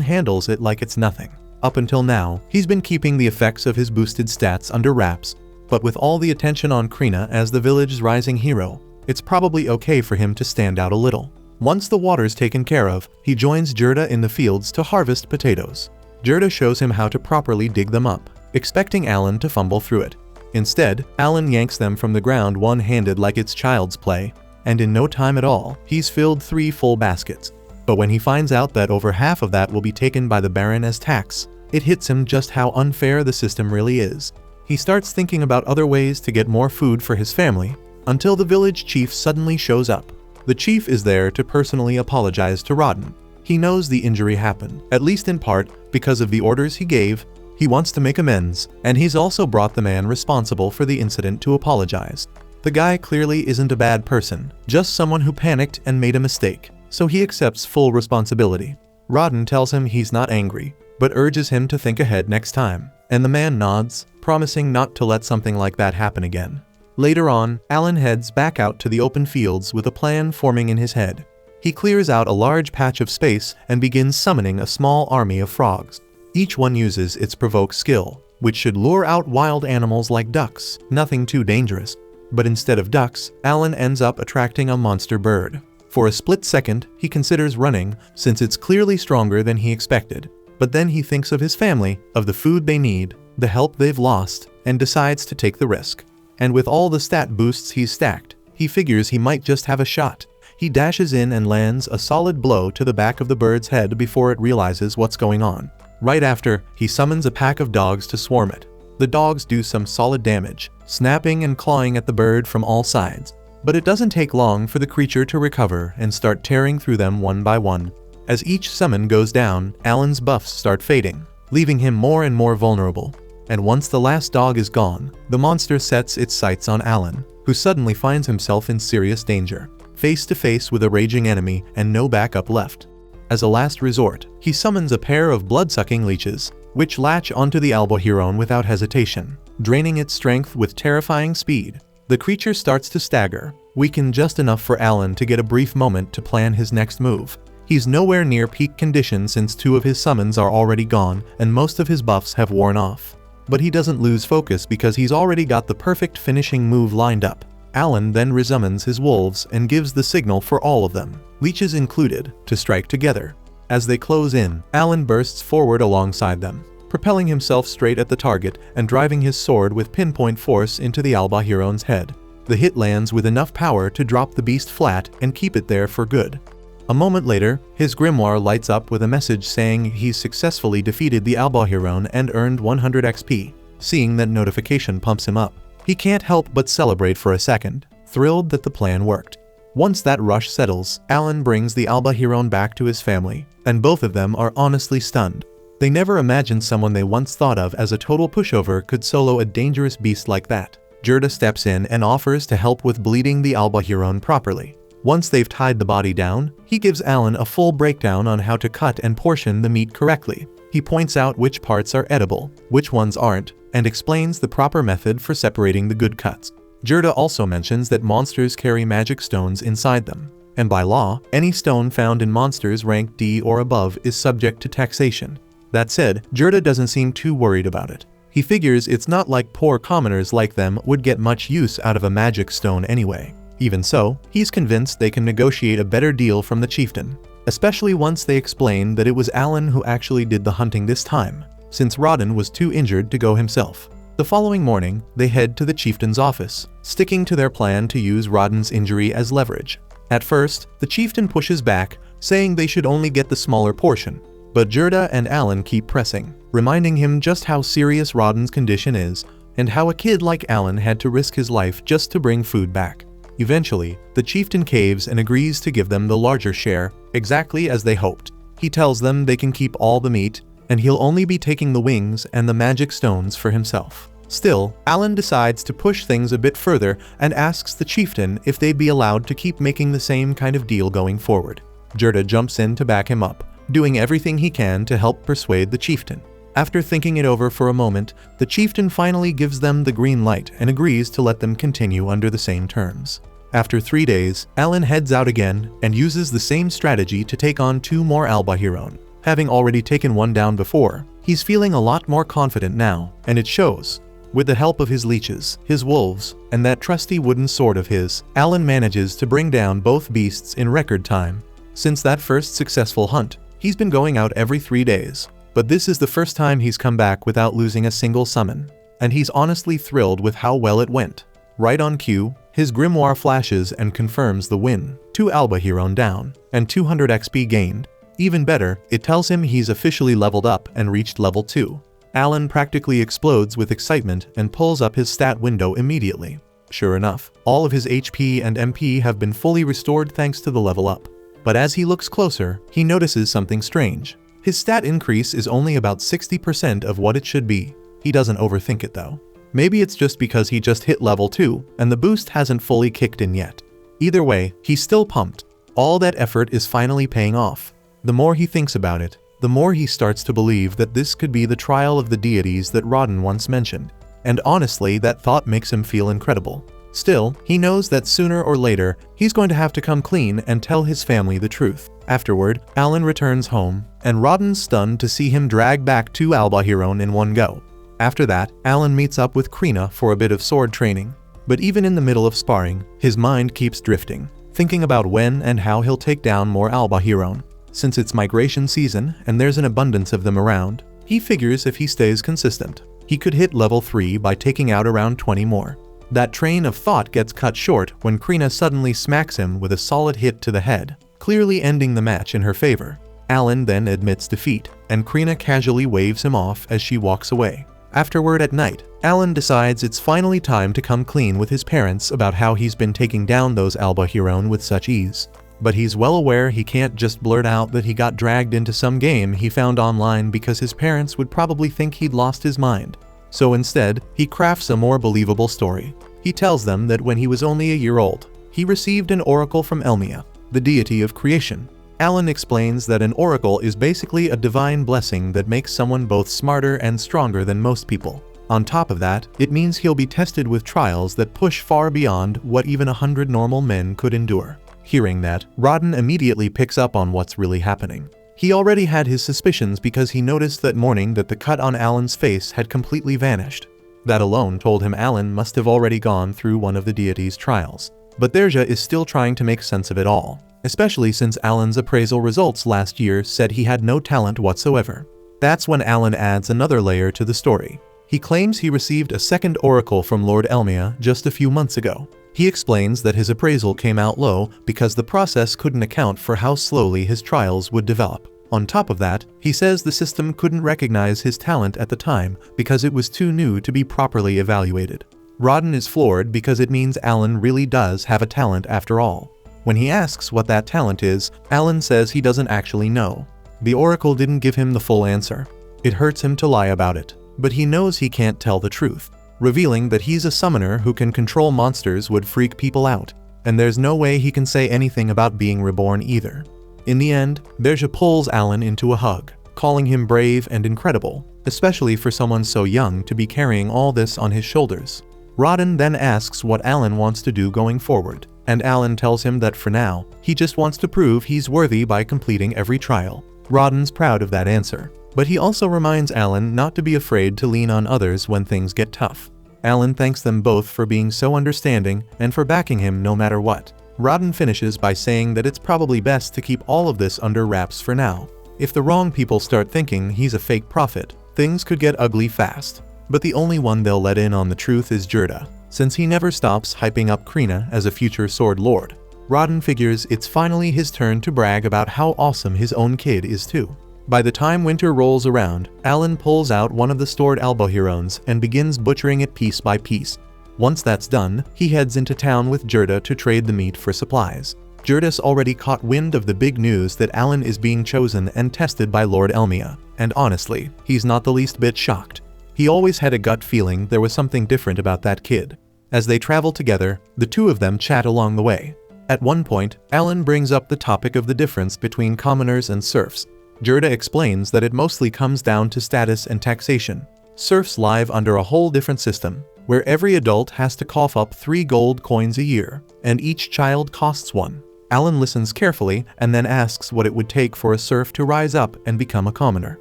handles it like it's nothing. Up until now, he's been keeping the effects of his boosted stats under wraps, but with all the attention on Krina as the village's rising hero, it's probably okay for him to stand out a little. Once the water's taken care of, he joins Gerda in the fields to harvest potatoes. Gerda shows him how to properly dig them up, expecting Alan to fumble through it. Instead, Alan yanks them from the ground one-handed like it's child's play, and in no time at all, he's filled 3 full baskets. But when he finds out that over half of that will be taken by the Baron as tax, it hits him just how unfair the system really is. He starts thinking about other ways to get more food for his family, until the village chief suddenly shows up. The chief is there to personally apologize to Rodden. He knows the injury happened, at least in part, because of the orders he gave. He wants to make amends, and he's also brought the man responsible for the incident to apologize. The guy clearly isn't a bad person, just someone who panicked and made a mistake, so he accepts full responsibility. Rodden tells him he's not angry, but urges him to think ahead next time, and the man nods, promising not to let something like that happen again. Later on, Alan heads back out to the open fields with a plan forming in his head. He clears out a large patch of space and begins summoning a small army of frogs. Each one uses its provoke skill, which should lure out wild animals like ducks, nothing too dangerous. But instead of ducks, Alan ends up attracting a monster bird. For a split second, he considers running, since it's clearly stronger than he expected. But then he thinks of his family, of the food they need, the help they've lost, and decides to take the risk. And with all the stat boosts he's stacked, he figures he might just have a shot. He dashes in and lands a solid blow to the back of the bird's head before it realizes what's going on. Right after, he summons a pack of dogs to swarm it. The dogs do some solid damage, snapping and clawing at the bird from all sides. But it doesn't take long for the creature to recover and start tearing through them one by one. As each summon goes down, Alan's buffs start fading, leaving him more and more vulnerable. And once the last dog is gone, the monster sets its sights on Alan, who suddenly finds himself in serious danger, face to face with a raging enemy and no backup left. As a last resort, he summons a pair of blood-sucking leeches, which latch onto the Albahiron without hesitation, draining its strength with terrifying speed. The creature starts to stagger, weakened just enough for Alan to get a brief moment to plan his next move. He's nowhere near peak condition since 2 of his summons are already gone and most of his buffs have worn off. But he doesn't lose focus because he's already got the perfect finishing move lined up. Alan then resummons his wolves and gives the signal for all of them, leeches included, to strike together. As they close in, Alan bursts forward alongside them, propelling himself straight at the target and driving his sword with pinpoint force into the Albahiron's head. The hit lands with enough power to drop the beast flat and keep it there for good. A moment later, his grimoire lights up with a message saying he's successfully defeated the Albahiron and earned 100 XP. Seeing that notification pumps him up. He can't help but celebrate for a second, thrilled that the plan worked. Once that rush settles, Alan brings the Albahiron back to his family, and both of them are honestly stunned. They never imagined someone they once thought of as a total pushover could solo a dangerous beast like that. Gerda steps in and offers to help with bleeding the Albahiron properly. Once they've tied the body down, he gives Alan a full breakdown on how to cut and portion the meat correctly. He points out which parts are edible, which ones aren't, and explains the proper method for separating the good cuts. Gerda also mentions that monsters carry magic stones inside them, and by law, any stone found in monsters ranked D or above is subject to taxation. That said, Gerda doesn't seem too worried about it. He figures it's not like poor commoners like them would get much use out of a magic stone anyway. Even so, he's convinced they can negotiate a better deal from the chieftain, especially once they explain that it was Alan who actually did the hunting this time, since Rodden was too injured to go himself. The following morning, they head to the chieftain's office, sticking to their plan to use Rodden's injury as leverage. At first, the chieftain pushes back, saying they should only get the smaller portion, but Gerda and Alan keep pressing, reminding him just how serious Rodden's condition is, and how a kid like Alan had to risk his life just to bring food back. Eventually, the chieftain caves and agrees to give them the larger share, exactly as they hoped. He tells them they can keep all the meat, and he'll only be taking the wings and the magic stones for himself. Still, Alan decides to push things a bit further and asks the chieftain if they'd be allowed to keep making the same kind of deal going forward. Gerda jumps in to back him up, doing everything he can to help persuade the chieftain. After thinking it over for a moment, the chieftain finally gives them the green light and agrees to let them continue under the same terms. After 3 days, Alan heads out again and uses the same strategy to take on 2 more Albahiron. Having already taken one down before, he's feeling a lot more confident now, and it shows. With the help of his leeches, his wolves, and that trusty wooden sword of his, Alan manages to bring down both beasts in record time. Since that first successful hunt, he's been going out every 3 days. But this is the first time he's come back without losing a single summon, and he's honestly thrilled with how well it went. Right on cue, his grimoire flashes and confirms the win, 2 Albahiron down, and 200 XP gained. Even better, it tells him he's officially leveled up and reached level 2. Alan practically explodes with excitement and pulls up his stat window immediately. Sure enough, all of his HP and MP have been fully restored thanks to the level up. But as he looks closer, he notices something strange. His stat increase is only about 60% of what it should be. He doesn't overthink it though. Maybe it's just because he just hit level 2 and the boost hasn't fully kicked in yet. Either way, he's still pumped. All that effort is finally paying off. The more he thinks about it, the more he starts to believe that this could be the trial of the deities that Rodden once mentioned. And honestly, that thought makes him feel incredible. Still, he knows that sooner or later, he's going to have to come clean and tell his family the truth. Afterward, Alan returns home, and Rodden's stunned to see him drag back 2 Albahiron in one go. After that, Alan meets up with Krina for a bit of sword training. But even in the middle of sparring, his mind keeps drifting, thinking about when and how he'll take down more albahirone. Since it's migration season and there's an abundance of them around, he figures if he stays consistent, he could hit level 3 by taking out around 20 more. That train of thought gets cut short when Krina suddenly smacks him with a solid hit to the head, clearly ending the match in her favor. Alan then admits defeat, and Krina casually waves him off as she walks away. Afterward at night, Alan decides it's finally time to come clean with his parents about how he's been taking down those albahirone with such ease. But he's well aware he can't just blurt out that he got dragged into some game he found online because his parents would probably think he'd lost his mind. So instead, he crafts a more believable story. He tells them that when he was only a year old, he received an oracle from Elmia, the deity of creation. Alan explains that an oracle is basically a divine blessing that makes someone both smarter and stronger than most people. On top of that, it means he'll be tested with trials that push far beyond what even 100 normal men could endure. Hearing that, Rodden immediately picks up on what's really happening. He already had his suspicions because he noticed that morning that the cut on Alan's face had completely vanished. That alone told him Alan must have already gone through one of the deity's trials. But Derja is still trying to make sense of it all, especially since Alan's appraisal results last year said he had no talent whatsoever. That's when Alan adds another layer to the story. He claims he received a second oracle from Lord Elmia just a few months ago. He explains that his appraisal came out low because the process couldn't account for how slowly his trials would develop. On top of that, he says the system couldn't recognize his talent at the time because it was too new to be properly evaluated. Rodden is floored because it means Alan really does have a talent after all. When he asks what that talent is, Alan says he doesn't actually know. The oracle didn't give him the full answer. It hurts him to lie about it, but he knows he can't tell the truth. Revealing that he's a summoner who can control monsters would freak people out, and there's no way he can say anything about being reborn either. In the end, Derja pulls Alan into a hug, calling him brave and incredible, especially for someone so young to be carrying all this on his shoulders. Rodden then asks what Alan wants to do going forward, and Alan tells him that for now, he just wants to prove he's worthy by completing every trial. Rodden's proud of that answer, but he also reminds Alan not to be afraid to lean on others when things get tough. Alan thanks them both for being so understanding and for backing him no matter what. Rodden finishes by saying that it's probably best to keep all of this under wraps for now. If the wrong people start thinking he's a fake prophet, things could get ugly fast. But the only one they'll let in on the truth is Jirda, since he never stops hyping up Krina as a future sword lord. Rodden figures it's finally his turn to brag about how awesome his own kid is too. By the time winter rolls around, Alan pulls out one of the stored albahirones and begins butchering it piece by piece. Once that's done, he heads into town with Jirda to trade the meat for supplies. Jirda's already caught wind of the big news that Alan is being chosen and tested by Lord Elmia, and honestly, he's not the least bit shocked. He always had a gut feeling there was something different about that kid. As they travel together, the two of them chat along the way. At one point, Alan brings up the topic of the difference between commoners and serfs. Jirda explains that it mostly comes down to status and taxation. Serfs live under a whole different system, where every adult has to cough up 3 gold coins a year, and each child costs 1. Alan listens carefully and then asks what it would take for a serf to rise up and become a commoner.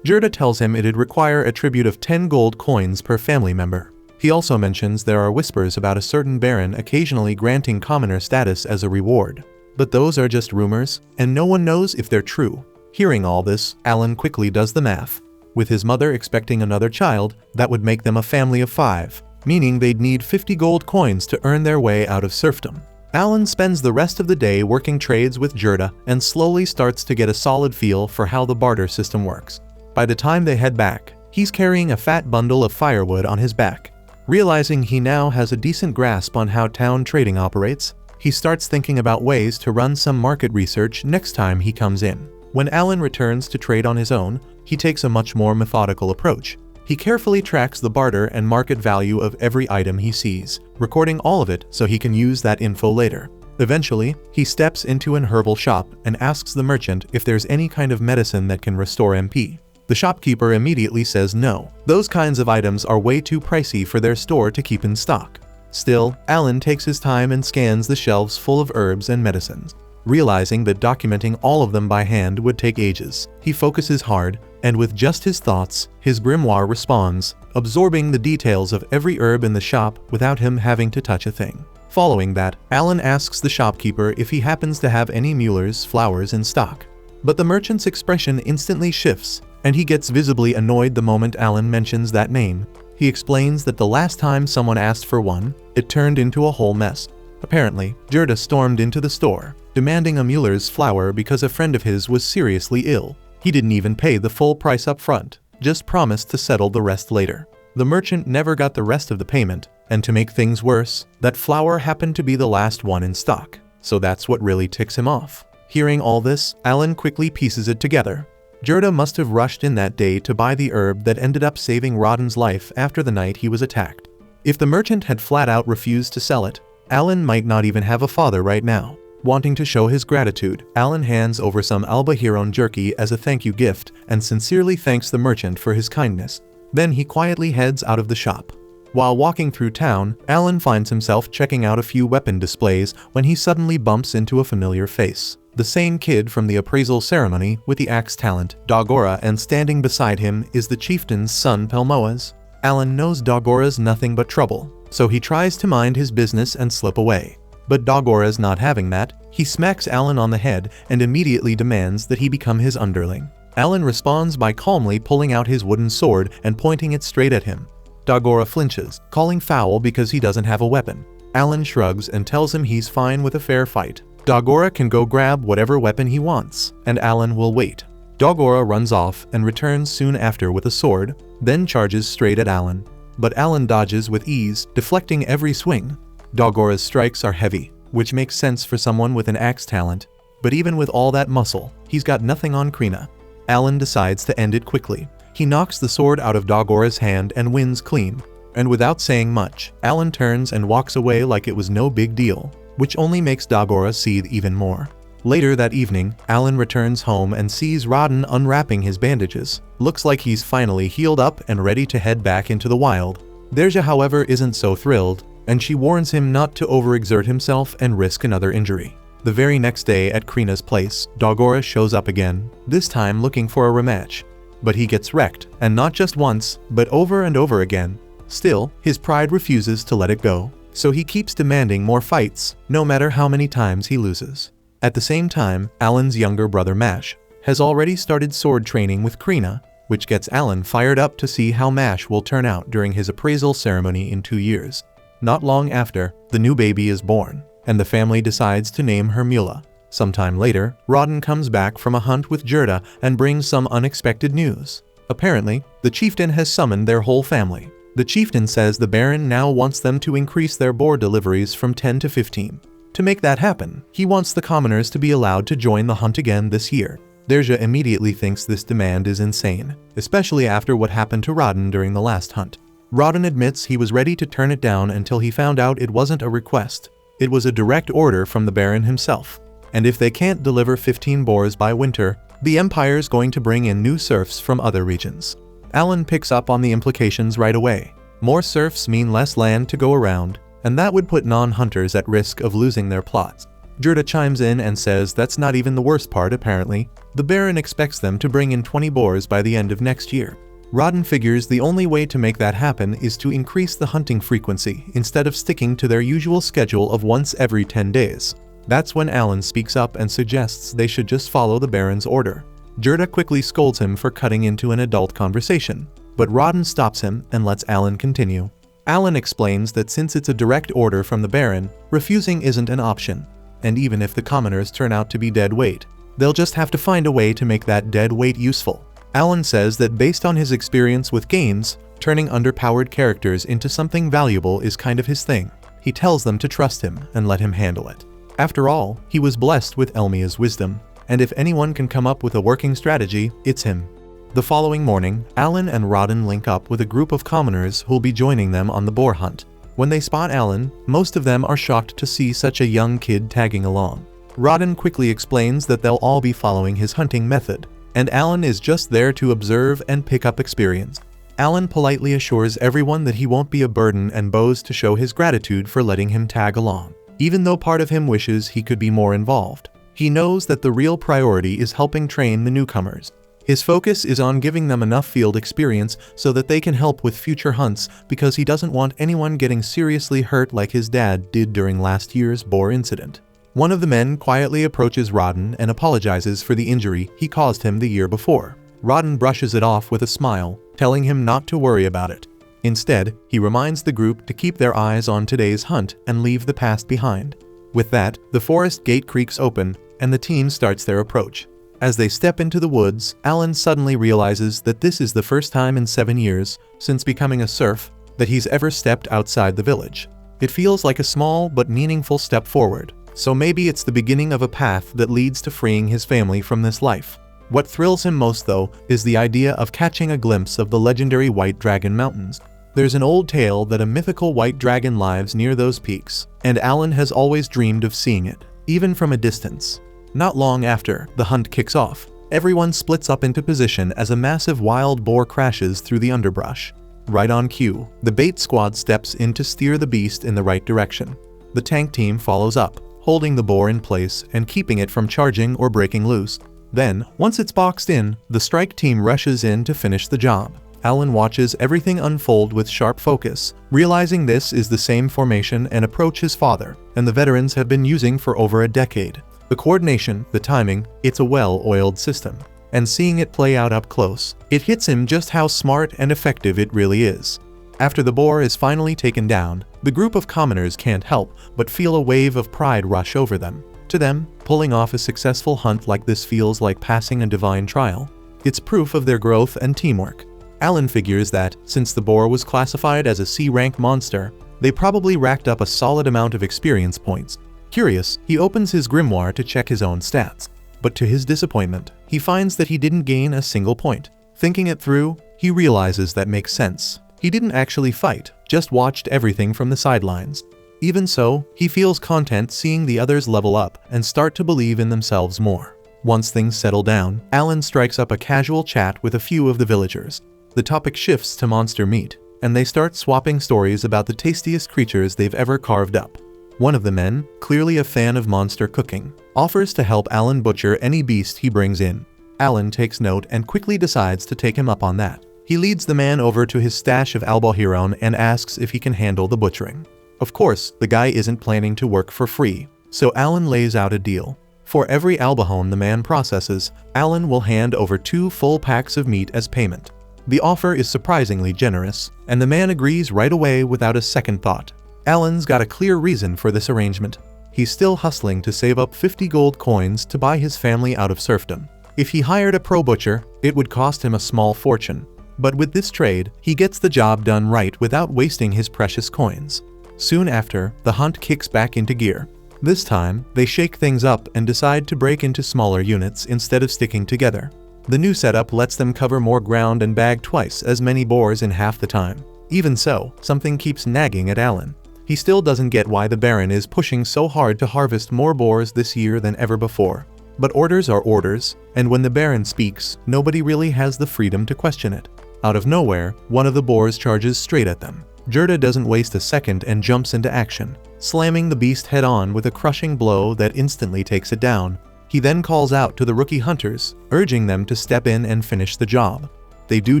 Jirda tells him it'd require a tribute of 10 gold coins per family member. He also mentions there are whispers about a certain baron occasionally granting commoner status as a reward. But those are just rumors, and no one knows if they're true. Hearing all this, Alan quickly does the math. With his mother expecting another child, that would make them a family of 5, meaning they'd need 50 gold coins to earn their way out of serfdom. Alan spends the rest of the day working trades with Jirda and slowly starts to get a solid feel for how the barter system works. By the time they head back, he's carrying a fat bundle of firewood on his back. Realizing he now has a decent grasp on how town trading operates, he starts thinking about ways to run some market research next time he comes in. When Alan returns to trade on his own, he takes a much more methodical approach. He carefully tracks the barter and market value of every item he sees, recording all of it so he can use that info later. Eventually, he steps into an herbal shop and asks the merchant if there's any kind of medicine that can restore MP. The shopkeeper immediately says no. Those kinds of items are way too pricey for their store to keep in stock. Still, Alan takes his time and scans the shelves full of herbs and medicines. Realizing that documenting all of them by hand would take ages, he focuses hard, and with just his thoughts, his grimoire responds, absorbing the details of every herb in the shop without him having to touch a thing. Following that, Alan asks the shopkeeper if he happens to have any Mueller's flowers in stock. But the merchant's expression instantly shifts, and he gets visibly annoyed the moment Alan mentions that name. He explains that the last time someone asked for one, it turned into a whole mess. Apparently, Gerda stormed into the store, demanding a Mueller's flower because a friend of his was seriously ill. He didn't even pay the full price up front, just promised to settle the rest later. The merchant never got the rest of the payment, and to make things worse, that flower happened to be the last one in stock, so that's what really ticks him off. Hearing all this, Alan quickly pieces it together. Gerda must have rushed in that day to buy the herb that ended up saving Rodden's life after the night he was attacked. If the merchant had flat out refused to sell it, Alan might not even have a father right now. Wanting to show his gratitude, Alan hands over some Albahiron jerky as a thank you gift and sincerely thanks the merchant for his kindness. Then he quietly heads out of the shop. While walking through town, Alan finds himself checking out a few weapon displays when he suddenly bumps into a familiar face. The same kid from the appraisal ceremony with the axe talent, Dagora, and standing beside him is the chieftain's son Pelmoas. Alan knows Dagora's nothing but trouble, so he tries to mind his business and slip away. But Dagora's not having that. He smacks Alan on the head and immediately demands that he become his underling. Alan responds by calmly pulling out his wooden sword and pointing it straight at him. Dagora flinches, calling foul because he doesn't have a weapon. Alan shrugs and tells him he's fine with a fair fight. Dagora can go grab whatever weapon he wants, and Alan will wait. Dagora runs off and returns soon after with a sword, then charges straight at Alan. But Alan dodges with ease, deflecting every swing. Dagora's strikes are heavy, which makes sense for someone with an axe talent, but even with all that muscle, he's got nothing on Krina. Alan decides to end it quickly. He knocks the sword out of Dagora's hand and wins clean. And without saying much, Alan turns and walks away like it was no big deal, which only makes Dagora seethe even more. Later that evening, Alan returns home and sees Rodden unwrapping his bandages. Looks like he's finally healed up and ready to head back into the wild. Derja, however, isn't so thrilled, and she warns him not to overexert himself and risk another injury. The very next day at Krina's place, Dagora shows up again, this time looking for a rematch. But he gets wrecked, and not just once, but over and over again. Still, his pride refuses to let it go, so he keeps demanding more fights, no matter how many times he loses. At the same time, Alan's younger brother Mash has already started sword training with Krina, which gets Alan fired up to see how Mash will turn out during his appraisal ceremony in 2 years. Not long after, the new baby is born, and the family decides to name her Mula. Sometime later, Rodden comes back from a hunt with Gerda and brings some unexpected news. Apparently, the chieftain has summoned their whole family. The chieftain says the Baron now wants them to increase their boar deliveries from 10 to 15. To make that happen, he wants the commoners to be allowed to join the hunt again this year. Derja immediately thinks this demand is insane, especially after what happened to Rodden during the last hunt. Rodden admits he was ready to turn it down until he found out it wasn't a request. It was a direct order from the Baron himself. And if they can't deliver 15 boars by winter, the Empire's going to bring in new serfs from other regions. Alan picks up on the implications right away. More serfs mean less land to go around, and that would put non-hunters at risk of losing their plots. Gerda chimes in and says that's not even the worst part apparently. The Baron expects them to bring in 20 boars by the end of next year. Rodden figures the only way to make that happen is to increase the hunting frequency instead of sticking to their usual schedule of once every 10 days. That's when Alan speaks up and suggests they should just follow the Baron's order. Gerda quickly scolds him for cutting into an adult conversation, but Rodden stops him and lets Alan continue. Alan explains that since it's a direct order from the Baron, refusing isn't an option, and even if the commoners turn out to be dead weight, they'll just have to find a way to make that dead weight useful. Alan says that based on his experience with games, turning underpowered characters into something valuable is kind of his thing. He tells them to trust him and let him handle it. After all, he was blessed with Elmia's wisdom, and if anyone can come up with a working strategy, it's him. The following morning, Alan and Rodden link up with a group of commoners who'll be joining them on the boar hunt. When they spot Alan, most of them are shocked to see such a young kid tagging along. Rodden quickly explains that they'll all be following his hunting method, and Alan is just there to observe and pick up experience. Alan politely assures everyone that he won't be a burden and bows to show his gratitude for letting him tag along, even though part of him wishes he could be more involved. He knows that the real priority is helping train the newcomers. His focus is on giving them enough field experience so that they can help with future hunts because he doesn't want anyone getting seriously hurt like his dad did during last year's boar incident. One of the men quietly approaches Rodden and apologizes for the injury he caused him the year before. Rodden brushes it off with a smile, telling him not to worry about it. Instead, he reminds the group to keep their eyes on today's hunt and leave the past behind. With that, the forest gate creaks open, and the team starts their approach. As they step into the woods, Alan suddenly realizes that this is the first time in 7 years, since becoming a serf, that he's ever stepped outside the village. It feels like a small but meaningful step forward, so maybe it's the beginning of a path that leads to freeing his family from this life. What thrills him most, though, is the idea of catching a glimpse of the legendary White Dragon Mountains. There's an old tale that a mythical white dragon lives near those peaks, and Alan has always dreamed of seeing it, even from a distance. Not long after the hunt kicks off, everyone splits up into position as a massive wild boar crashes through the underbrush. Right on cue, the bait squad steps in to steer the beast in the right direction. The tank team follows up, holding the boar in place and keeping it from charging or breaking loose. Then, once it's boxed in, the strike team rushes in to finish the job. Alan watches everything unfold with sharp focus, realizing this is the same formation and approach his father and the veterans have been using for over a decade. The coordination, the timing, it's a well-oiled system. And seeing it play out up close, it hits him just how smart and effective it really is. After the boar is finally taken down, the group of commoners can't help but feel a wave of pride rush over them. To them, pulling off a successful hunt like this feels like passing a divine trial. It's proof of their growth and teamwork. Alan figures that, since the boar was classified as a C-rank monster, they probably racked up a solid amount of experience points. Curious, he opens his grimoire to check his own stats. But to his disappointment, he finds that he didn't gain a single point. Thinking it through, he realizes that makes sense. He didn't actually fight, just watched everything from the sidelines. Even so, he feels content seeing the others level up and start to believe in themselves more. Once things settle down, Alan strikes up a casual chat with a few of the villagers. The topic shifts to monster meat, and they start swapping stories about the tastiest creatures they've ever carved up. One of the men, clearly a fan of monster cooking, offers to help Alan butcher any beast he brings in. Alan takes note and quickly decides to take him up on that. He leads the man over to his stash of albohiron and asks if he can handle the butchering. Of course, the guy isn't planning to work for free, so Alan lays out a deal. For every albahon the man processes, Alan will hand over 2 full packs of meat as payment. The offer is surprisingly generous, and the man agrees right away without a second thought. Alan's got a clear reason for this arrangement. He's still hustling to save up 50 gold coins to buy his family out of serfdom. If he hired a pro butcher, it would cost him a small fortune. But with this trade, he gets the job done right without wasting his precious coins. Soon after, the hunt kicks back into gear. This time, they shake things up and decide to break into smaller units instead of sticking together. The new setup lets them cover more ground and bag twice as many boars in half the time. Even so, something keeps nagging at Alan. He still doesn't get why the Baron is pushing so hard to harvest more boars this year than ever before. But orders are orders, and when the Baron speaks, nobody really has the freedom to question it. Out of nowhere, one of the boars charges straight at them. Gerda doesn't waste a second and jumps into action, slamming the beast head-on with a crushing blow that instantly takes it down. He then calls out to the rookie hunters, urging them to step in and finish the job. They do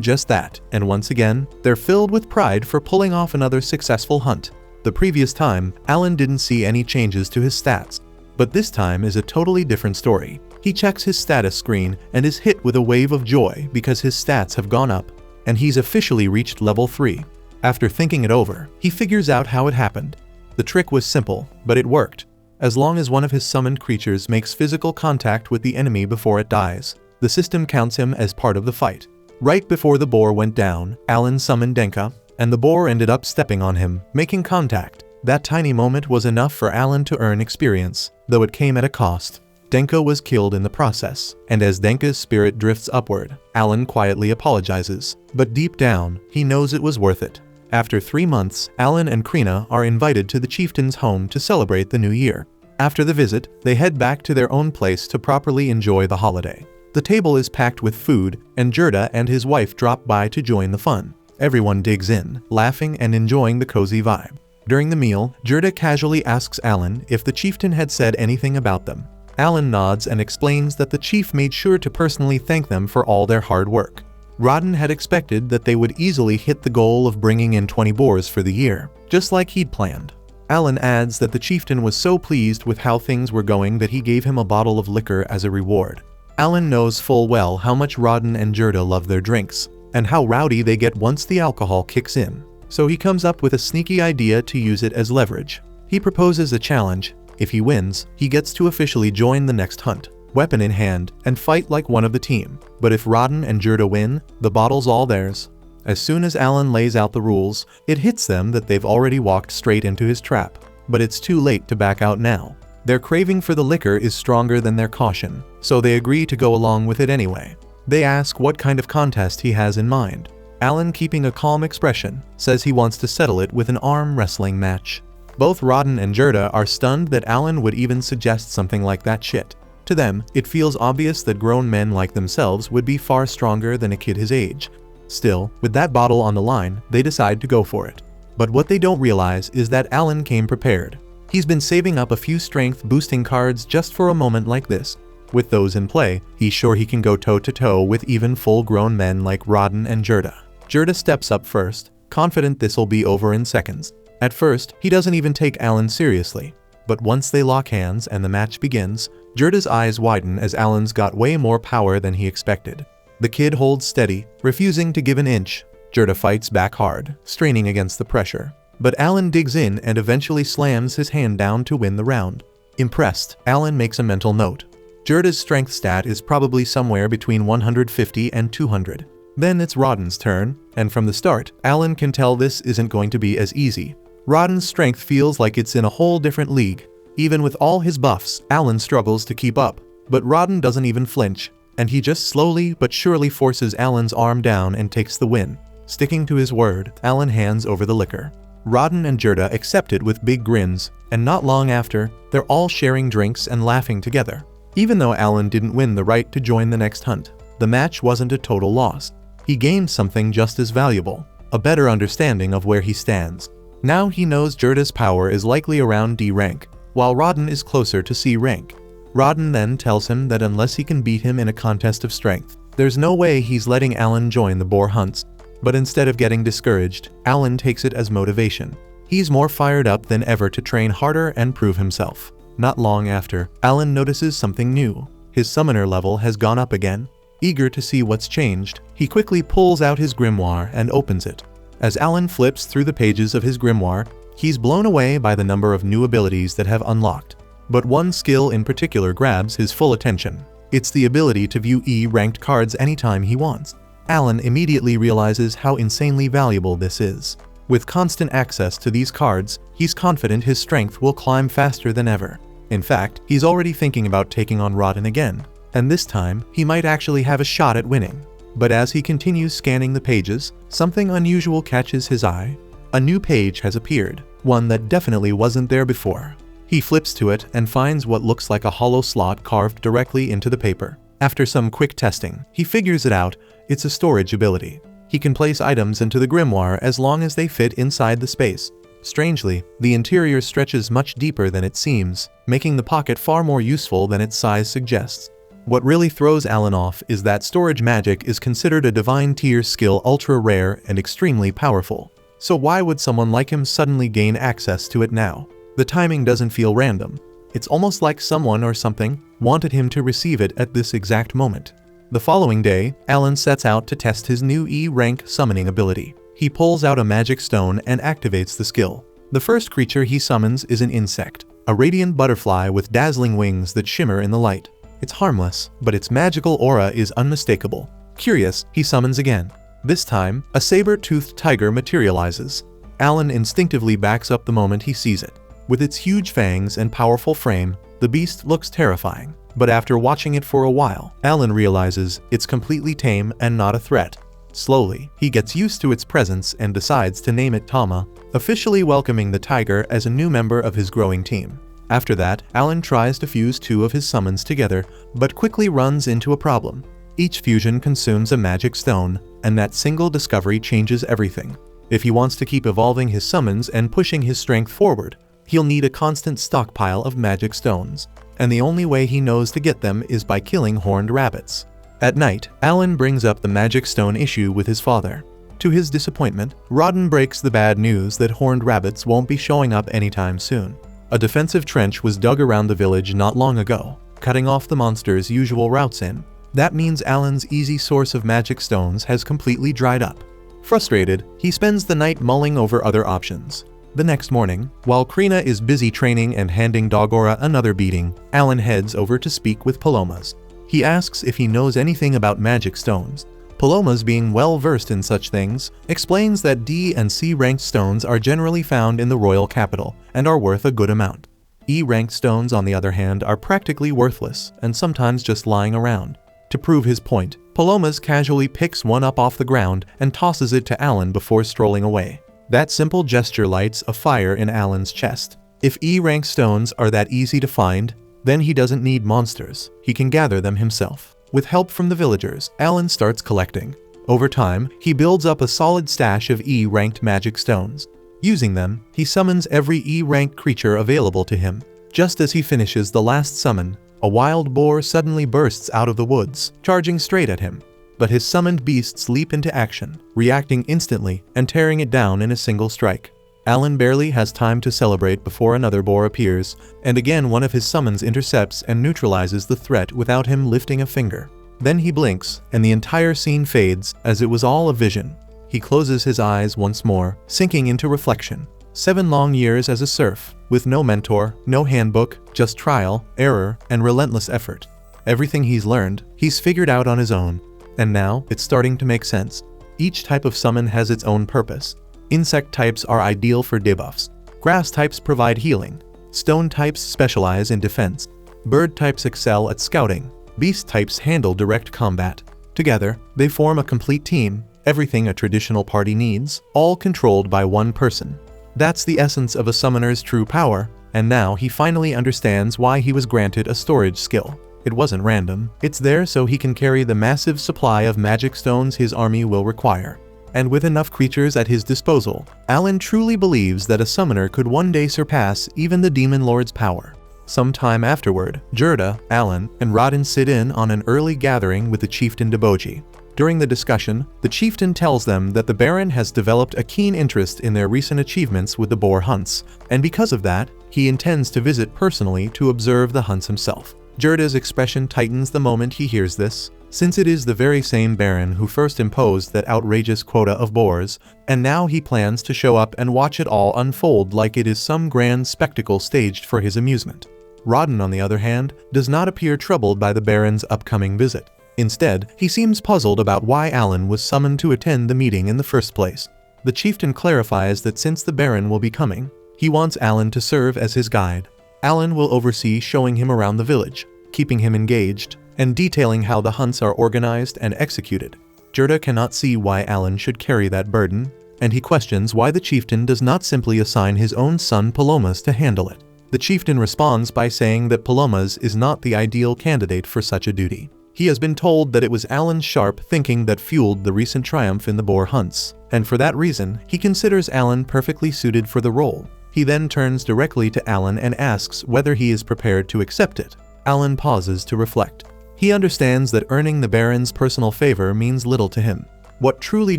just that, and once again, they're filled with pride for pulling off another successful hunt. The previous time, Alan didn't see any changes to his stats, but this time is a totally different story. He checks his status screen and is hit with a wave of joy because his stats have gone up, and he's officially reached level 3. After thinking it over, he figures out how it happened. The trick was simple, but it worked. As long as one of his summoned creatures makes physical contact with the enemy before it dies, the system counts him as part of the fight. Right before the boar went down, Alan summoned Denka, and the boar ended up stepping on him, making contact. That tiny moment was enough for Alan to earn experience, though it came at a cost. Denka was killed in the process, and as Denka's spirit drifts upward, Alan quietly apologizes, but deep down, he knows it was worth it. After 3 months, Alan and Krina are invited to the chieftain's home to celebrate the new year. After the visit, they head back to their own place to properly enjoy the holiday. The table is packed with food, and Gerda and his wife drop by to join the fun. Everyone digs in, laughing and enjoying the cozy vibe. During the meal, Gerda casually asks Alan if the chieftain had said anything about them. Alan nods and explains that the chief made sure to personally thank them for all their hard work. Rodden had expected that they would easily hit the goal of bringing in 20 boars for the year, just like he'd planned. Alan adds that the chieftain was so pleased with how things were going that he gave him a bottle of liquor as a reward. Alan knows full well how much Rodden and Gerda love their drinks, and how rowdy they get once the alcohol kicks in, so he comes up with a sneaky idea to use it as leverage. He proposes a challenge. If he wins, he gets to officially join the next hunt, weapon in hand, and fight like one of the team. But if Rodden and Gerda win, the bottle's all theirs. As soon as Alan lays out the rules, it hits them that they've already walked straight into his trap. But it's too late to back out now. Their craving for the liquor is stronger than their caution, so they agree to go along with it anyway. They ask what kind of contest he has in mind. Alan, keeping a calm expression, says he wants to settle it with an arm wrestling match. Both Rodden and Gerda are stunned that Alan would even suggest something like that shit. To them, it feels obvious that grown men like themselves would be far stronger than a kid his age. Still, with that bottle on the line, they decide to go for it. But what they don't realize is that Alan came prepared. He's been saving up a few strength-boosting cards just for a moment like this. With those in play, he's sure he can go toe-to-toe with even full-grown men like Rodden and Gerda. Gerda steps up first, confident this'll be over in seconds. At first, he doesn't even take Alan seriously. But once they lock hands and the match begins, Gerda's eyes widen as Alan's got way more power than he expected. The kid holds steady, refusing to give an inch. Gerda fights back hard, straining against the pressure. But Alan digs in and eventually slams his hand down to win the round. Impressed, Alan makes a mental note. Gerda's strength stat is probably somewhere between 150 and 200. Then it's Rodden's turn, and from the start, Alan can tell this isn't going to be as easy. Rodden's strength feels like it's in a whole different league. Even with all his buffs, Alan struggles to keep up. But Rodden doesn't even flinch, and he just slowly but surely forces Alan's arm down and takes the win. Sticking to his word, Alan hands over the liquor. Rodden and Gerda accept it with big grins, and not long after, they're all sharing drinks and laughing together. Even though Alan didn't win the right to join the next hunt, the match wasn't a total loss. He gained something just as valuable, a better understanding of where he stands. Now he knows Gerda's power is likely around D rank, while Rodden is closer to C rank. Rodden then tells him that unless he can beat him in a contest of strength, there's no way he's letting Alan join the boar hunts. But instead of getting discouraged, Alan takes it as motivation. He's more fired up than ever to train harder and prove himself. Not long after, Alan notices something new. His summoner level has gone up again. Eager to see what's changed, he quickly pulls out his grimoire and opens it. As Alan flips through the pages of his grimoire, he's blown away by the number of new abilities that have unlocked. But one skill in particular grabs his full attention. It's the ability to view E-ranked cards anytime he wants. Alan immediately realizes how insanely valuable this is. With constant access to these cards, he's confident his strength will climb faster than ever. In fact, he's already thinking about taking on Rodden again, and this time, he might actually have a shot at winning. But as he continues scanning the pages, something unusual catches his eye. A new page has appeared, one that definitely wasn't there before. He flips to it and finds what looks like a hollow slot carved directly into the paper. After some quick testing, he figures it out. It's a storage ability. He can place items into the grimoire as long as they fit inside the space. Strangely, the interior stretches much deeper than it seems, making the pocket far more useful than its size suggests. What really throws Alan off is that storage magic is considered a divine tier skill, ultra rare and extremely powerful. So why would someone like him suddenly gain access to it now? The timing doesn't feel random. It's almost like someone or something wanted him to receive it at this exact moment. The following day, Alan sets out to test his new E-rank summoning ability. He pulls out a magic stone and activates the skill. The first creature he summons is an insect, a radiant butterfly with dazzling wings that shimmer in the light. It's harmless, but its magical aura is unmistakable. Curious, he summons again. This time, a saber-toothed tiger materializes. Alan instinctively backs up the moment he sees it. With its huge fangs and powerful frame, the beast looks terrifying. But after watching it for a while, Alan realizes it's completely tame and not a threat. Slowly, he gets used to its presence and decides to name it Tama, officially welcoming the tiger as a new member of his growing team. After that, Alan tries to fuse two of his summons together, but quickly runs into a problem. Each fusion consumes a magic stone, and that single discovery changes everything. If he wants to keep evolving his summons and pushing his strength forward, he'll need a constant stockpile of magic stones. and the only way he knows to get them is by killing horned rabbits. At night, Alan brings up the magic stone issue with his father. To his disappointment, Rodden breaks the bad news that horned rabbits won't be showing up anytime soon. A defensive trench was dug around the village not long ago, cutting off the monster's usual routes in. That means Alan's easy source of magic stones has completely dried up. Frustrated, he spends the night mulling over other options. The next morning, while Krina is busy training and handing Dogora another beating, Alan heads over to speak with Palomas. He asks if he knows anything about magic stones. Palomas, being well versed in such things, explains that D and C ranked stones are generally found in the royal capital and are worth a good amount. E ranked stones, on the other hand, are practically worthless and sometimes just lying around. To prove his point, Palomas casually picks one up off the ground and tosses it to Alan before strolling away. That simple gesture lights a fire in Alan's chest. If E ranked stones are that easy to find, then he doesn't need monsters. He can gather them himself. With help from the villagers, Alan starts collecting. Over time, he builds up a solid stash of E-ranked magic stones. Using them, he summons every E-ranked creature available to him. Just as he finishes the last summon, a wild boar suddenly bursts out of the woods, charging straight at him. But his summoned beasts leap into action, reacting instantly and tearing it down in a single strike. Alan barely has time to celebrate before another boar appears, and again one of his summons intercepts and neutralizes the threat without him lifting a finger. Then he blinks, and the entire scene fades, as it was all a vision. He closes his eyes once more, sinking into reflection. 7 long years as a serf, with no mentor, no handbook, just trial, error, and relentless effort. Everything he's learned, he's figured out on his own. And now, it's starting to make sense. Each type of summon has its own purpose. Insect types are ideal for debuffs. Grass types provide healing. Stone types specialize in defense. Bird types excel at scouting. Beast types handle direct combat. Together, they form a complete team, everything a traditional party needs, all controlled by one person. That's the essence of a summoner's true power, and now he finally understands why he was granted a storage skill. It wasn't random. It's there so he can carry the massive supply of magic stones his army will require. And with enough creatures at his disposal, Alan truly believes that a summoner could one day surpass even the Demon Lord's power. Sometime afterward, Gerda, Alan, and Rodden sit in on an early gathering with the chieftain Deboji. During the discussion, the chieftain tells them that the Baron has developed a keen interest in their recent achievements with the boar hunts, and because of that, he intends to visit personally to observe the hunts himself. Gerda's expression tightens the moment he hears this, since it is the very same Baron who first imposed that outrageous quota of boars, and now he plans to show up and watch it all unfold like it is some grand spectacle staged for his amusement. Rodden, on the other hand, does not appear troubled by the Baron's upcoming visit. Instead, he seems puzzled about why Alan was summoned to attend the meeting in the first place. The chieftain clarifies that since the Baron will be coming, he wants Alan to serve as his guide. Alan will oversee showing him around the village, keeping him engaged, and detailing how the hunts are organized and executed. Gerda cannot see why Alan should carry that burden, and he questions why the chieftain does not simply assign his own son Palomas to handle it. The chieftain responds by saying that Palomas is not the ideal candidate for such a duty. He has been told that it was Alan's sharp thinking that fueled the recent triumph in the boar hunts, and for that reason, he considers Alan perfectly suited for the role. He then turns directly to Alan and asks whether he is prepared to accept it. Alan pauses to reflect. He understands that earning the Baron's personal favor means little to him. What truly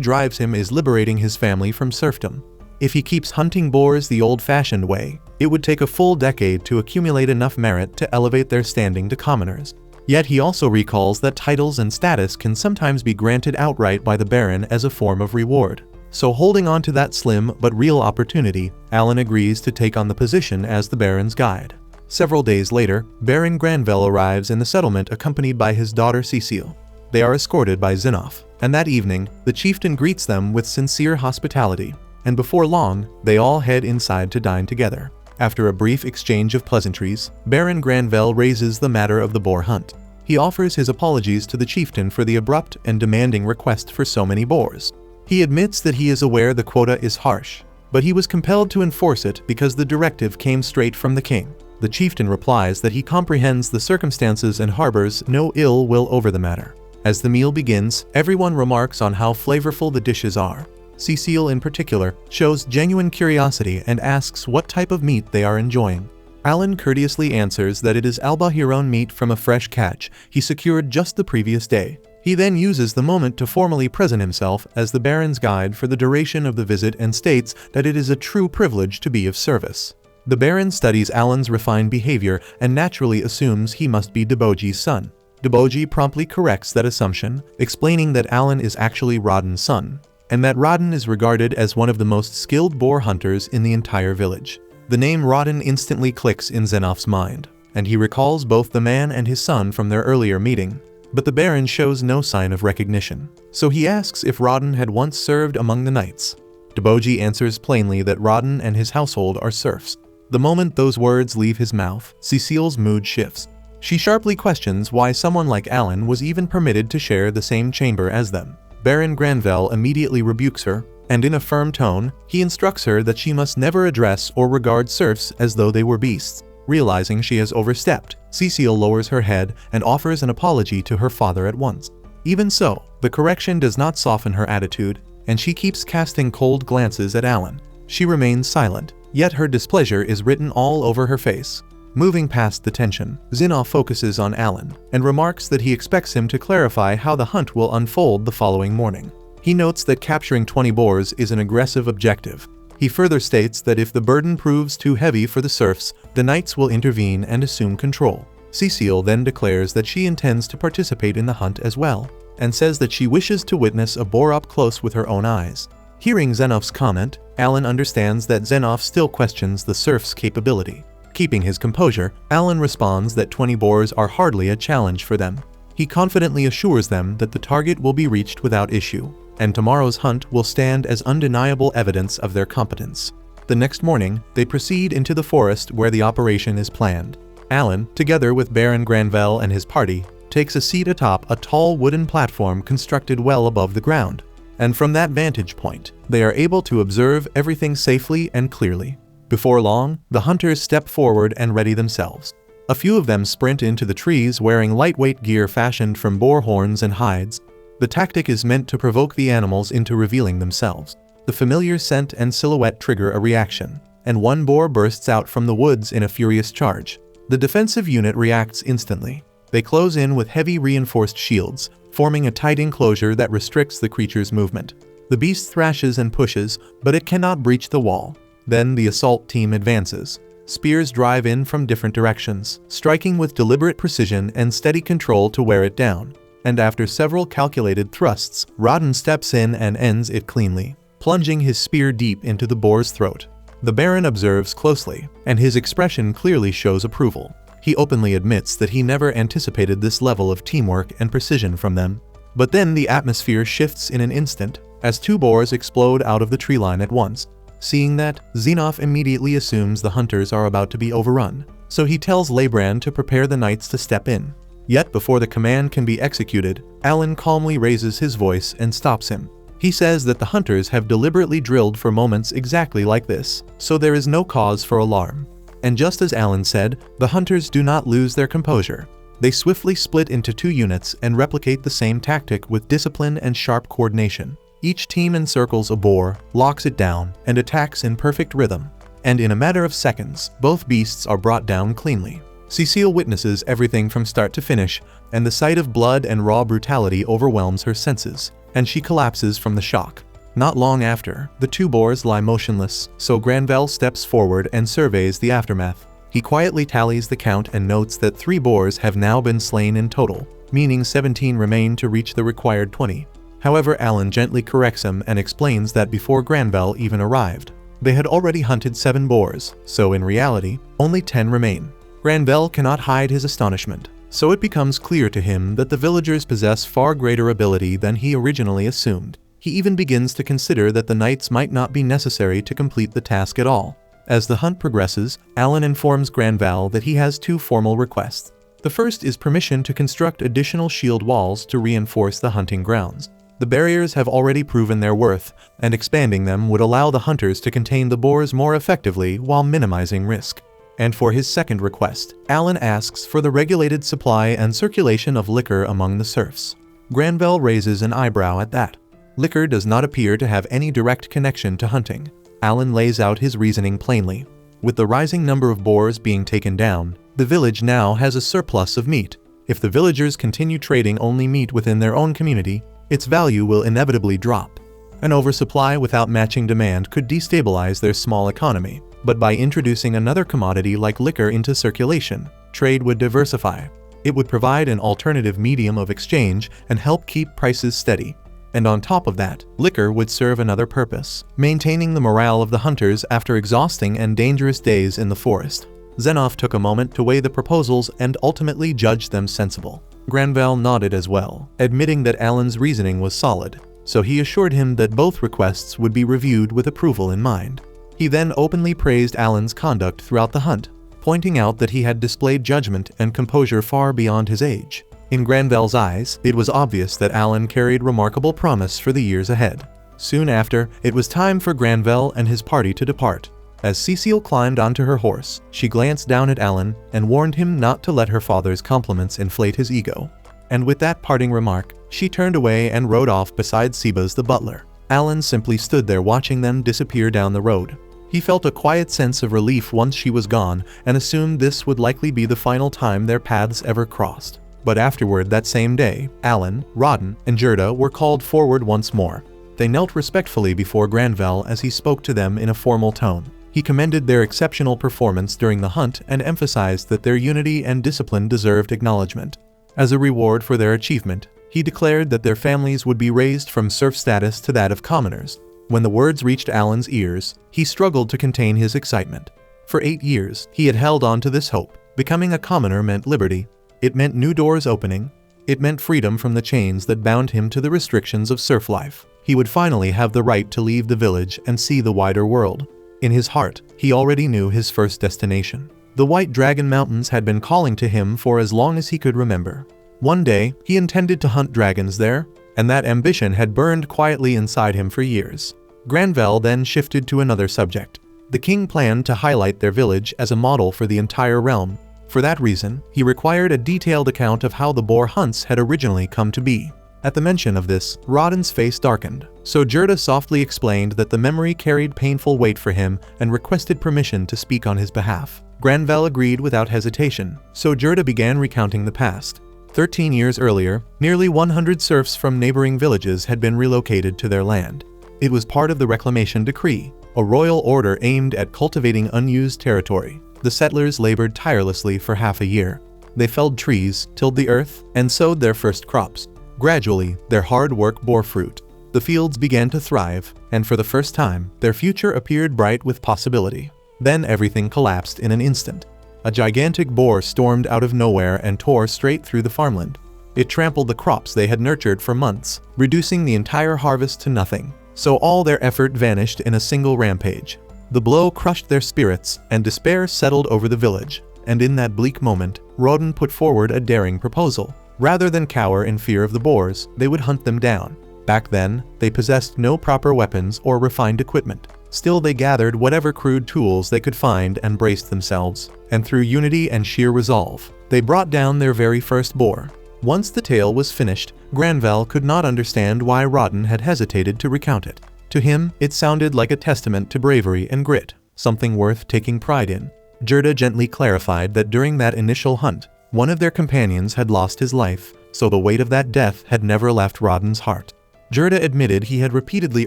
drives him is liberating his family from serfdom. If he keeps hunting boars the old-fashioned way, it would take a full decade to accumulate enough merit to elevate their standing to commoners. Yet he also recalls that titles and status can sometimes be granted outright by the Baron as a form of reward. So holding on to that slim but real opportunity, Alan agrees to take on the position as the Baron's guide. Several days later, Baron Granville arrives in the settlement accompanied by his daughter Cecile. They are escorted by Zinnoff, and that evening, the chieftain greets them with sincere hospitality, and before long, they all head inside to dine together. After a brief exchange of pleasantries, Baron Granville raises the matter of the boar hunt. He offers his apologies to the chieftain for the abrupt and demanding request for so many boars. He admits that he is aware the quota is harsh, but he was compelled to enforce it because the directive came straight from the king. The chieftain replies that he comprehends the circumstances and harbors no ill will over the matter. As the meal begins, everyone remarks on how flavorful the dishes are. Cecile in particular shows genuine curiosity and asks what type of meat they are enjoying. Alan courteously answers that it is albahirone meat from a fresh catch he secured just the previous day. He then uses the moment to formally present himself as the Baron's guide for the duration of the visit and states that it is a true privilege to be of service. The Baron studies Alan's refined behavior and naturally assumes he must be Deboji's son. Deboji promptly corrects that assumption, explaining that Alan is actually Rodden's son, and that Rodden is regarded as one of the most skilled boar hunters in the entire village. The name Rodden instantly clicks in Xenof's mind, and he recalls both the man and his son from their earlier meeting. But the Baron shows no sign of recognition, so he asks if Rodden had once served among the knights. Deboji answers plainly that Rodden and his household are serfs. The moment those words leave his mouth, Cecile's mood shifts. She sharply questions why someone like Alan was even permitted to share the same chamber as them. Baron Granvelle immediately rebukes her, and in a firm tone, he instructs her that she must never address or regard serfs as though they were beasts. Realizing she has overstepped, Cecile lowers her head and offers an apology to her father at once. Even so, the correction does not soften her attitude, and she keeps casting cold glances at Alan. She remains silent, yet her displeasure is written all over her face. Moving past the tension, Xenof focuses on Alan and remarks that he expects him to clarify how the hunt will unfold the following morning. He notes that capturing 20 boars is an aggressive objective. He further states that if the burden proves too heavy for the serfs, the knights will intervene and assume control. Cecile then declares that she intends to participate in the hunt as well, and says that she wishes to witness a boar up close with her own eyes. Hearing Xenof's comment, Alan understands that Xenof still questions the serf's capability. Keeping his composure, Alan responds that 20 boars are hardly a challenge for them. He confidently assures them that the target will be reached without issue, and tomorrow's hunt will stand as undeniable evidence of their competence. The next morning, they proceed into the forest where the operation is planned. Alan, together with Baron Granvelle and his party, takes a seat atop a tall wooden platform constructed well above the ground, and from that vantage point, they are able to observe everything safely and clearly. Before long, the hunters step forward and ready themselves. A few of them sprint into the trees wearing lightweight gear fashioned from boar horns and hides. The tactic is meant to provoke the animals into revealing themselves. The familiar scent and silhouette trigger a reaction, and one boar bursts out from the woods in a furious charge. The defensive unit reacts instantly. They close in with heavy reinforced shields, forming a tight enclosure that restricts the creature's movement. The beast thrashes and pushes, but it cannot breach the wall. Then the assault team advances. Spears drive in from different directions, striking with deliberate precision and steady control to wear it down. And after several calculated thrusts, Rodden steps in and ends it cleanly, plunging his spear deep into the boar's throat. The Baron observes closely, and his expression clearly shows approval. He openly admits that he never anticipated this level of teamwork and precision from them. But then the atmosphere shifts in an instant, as 2 boars explode out of the tree line at once. Seeing that, Xenof immediately assumes the hunters are about to be overrun, so he tells Lebrand to prepare the knights to step in. Yet before the command can be executed, Alan calmly raises his voice and stops him. He says that the hunters have deliberately drilled for moments exactly like this, so there is no cause for alarm. And just as Alan said, the hunters do not lose their composure. They swiftly split into 2 units and replicate the same tactic with discipline and sharp coordination. Each team encircles a boar, locks it down, and attacks in perfect rhythm. And in a matter of seconds, both beasts are brought down cleanly. Cecile witnesses everything from start to finish, and the sight of blood and raw brutality overwhelms her senses, and she collapses from the shock. Not long after, the 2 boars lie motionless, so Granvelle steps forward and surveys the aftermath. He quietly tallies the count and notes that 3 boars have now been slain in total, meaning 17 remain to reach the required 20. However, Alan gently corrects him and explains that before Granvelle even arrived, they had already hunted 7 boars, so in reality, only 10 remain. Granvelle cannot hide his astonishment, so it becomes clear to him that the villagers possess far greater ability than he originally assumed. He even begins to consider that the knights might not be necessary to complete the task at all. As the hunt progresses, Alan informs Granvelle that he has 2 formal requests. The first is permission to construct additional shield walls to reinforce the hunting grounds. The barriers have already proven their worth, and expanding them would allow the hunters to contain the boars more effectively while minimizing risk. And for his second request, Alan asks for the regulated supply and circulation of liquor among the serfs. Granvelle raises an eyebrow at that. Liquor does not appear to have any direct connection to hunting. Alan lays out his reasoning plainly. With the rising number of boars being taken down, the village now has a surplus of meat. If the villagers continue trading only meat within their own community, its value will inevitably drop. An oversupply without matching demand could destabilize their small economy, but by introducing another commodity like liquor into circulation, trade would diversify. It would provide an alternative medium of exchange and help keep prices steady. And on top of that, liquor would serve another purpose, maintaining the morale of the hunters after exhausting and dangerous days in the forest. Zenoff took a moment to weigh the proposals and ultimately judged them sensible. Granvelle nodded as well, admitting that Alan's reasoning was solid, so he assured him that both requests would be reviewed with approval in mind. He then openly praised Alan's conduct throughout the hunt, pointing out that he had displayed judgment and composure far beyond his age. In Granvelle's eyes, it was obvious that Alan carried remarkable promise for the years ahead. Soon after, it was time for Granvelle and his party to depart. As Cecile climbed onto her horse, she glanced down at Alan and warned him not to let her father's compliments inflate his ego. And with that parting remark, she turned away and rode off beside Sebas the butler. Alan simply stood there watching them disappear down the road. He felt a quiet sense of relief once she was gone and assumed this would likely be the final time their paths ever crossed. But afterward that same day, Alan, Rodden, and Gerda were called forward once more. They knelt respectfully before Granvelle as he spoke to them in a formal tone. He commended their exceptional performance during the hunt and emphasized that their unity and discipline deserved acknowledgement. As a reward for their achievement, he declared that their families would be raised from serf status to that of commoners. When the words reached Alan's ears, he struggled to contain his excitement. For 8 years, he had held on to this hope. Becoming a commoner meant liberty. It meant new doors opening. It meant freedom from the chains that bound him to the restrictions of serf life. He would finally have the right to leave the village and see the wider world. In his heart, he already knew his first destination. The White Dragon Mountains had been calling to him for as long as he could remember. One day, he intended to hunt dragons there, and that ambition had burned quietly inside him for years. Granvelle then shifted to another subject. The king planned to highlight their village as a model for the entire realm. For that reason, he required a detailed account of how the boar hunts had originally come to be. At the mention of this, Rodden's face darkened, so Gerda softly explained that the memory carried painful weight for him and requested permission to speak on his behalf. Granvelle agreed without hesitation, so Gerda began recounting the past. 13 years earlier, nearly 100 serfs from neighboring villages had been relocated to their land. It was part of the Reclamation Decree, a royal order aimed at cultivating unused territory. The settlers labored tirelessly for half a year. They felled trees, tilled the earth, and sowed their first crops. Gradually, their hard work bore fruit. The fields began to thrive, and for the first time, their future appeared bright with possibility. Then everything collapsed in an instant. A gigantic boar stormed out of nowhere and tore straight through the farmland. It trampled the crops they had nurtured for months, reducing the entire harvest to nothing. So all their effort vanished in a single rampage. The blow crushed their spirits, and despair settled over the village. And in that bleak moment, Rodden put forward a daring proposal. Rather than cower in fear of the boars, they would hunt them down. Back then, they possessed no proper weapons or refined equipment. Still, they gathered whatever crude tools they could find and braced themselves. And through unity and sheer resolve, they brought down their very first boar. Once the tale was finished, Granvelle could not understand why Rodden had hesitated to recount it. To him, it sounded like a testament to bravery and grit, something worth taking pride in. Gerda gently clarified that during that initial hunt, one of their companions had lost his life, so the weight of that death had never left Rodden's heart. Gerda admitted he had repeatedly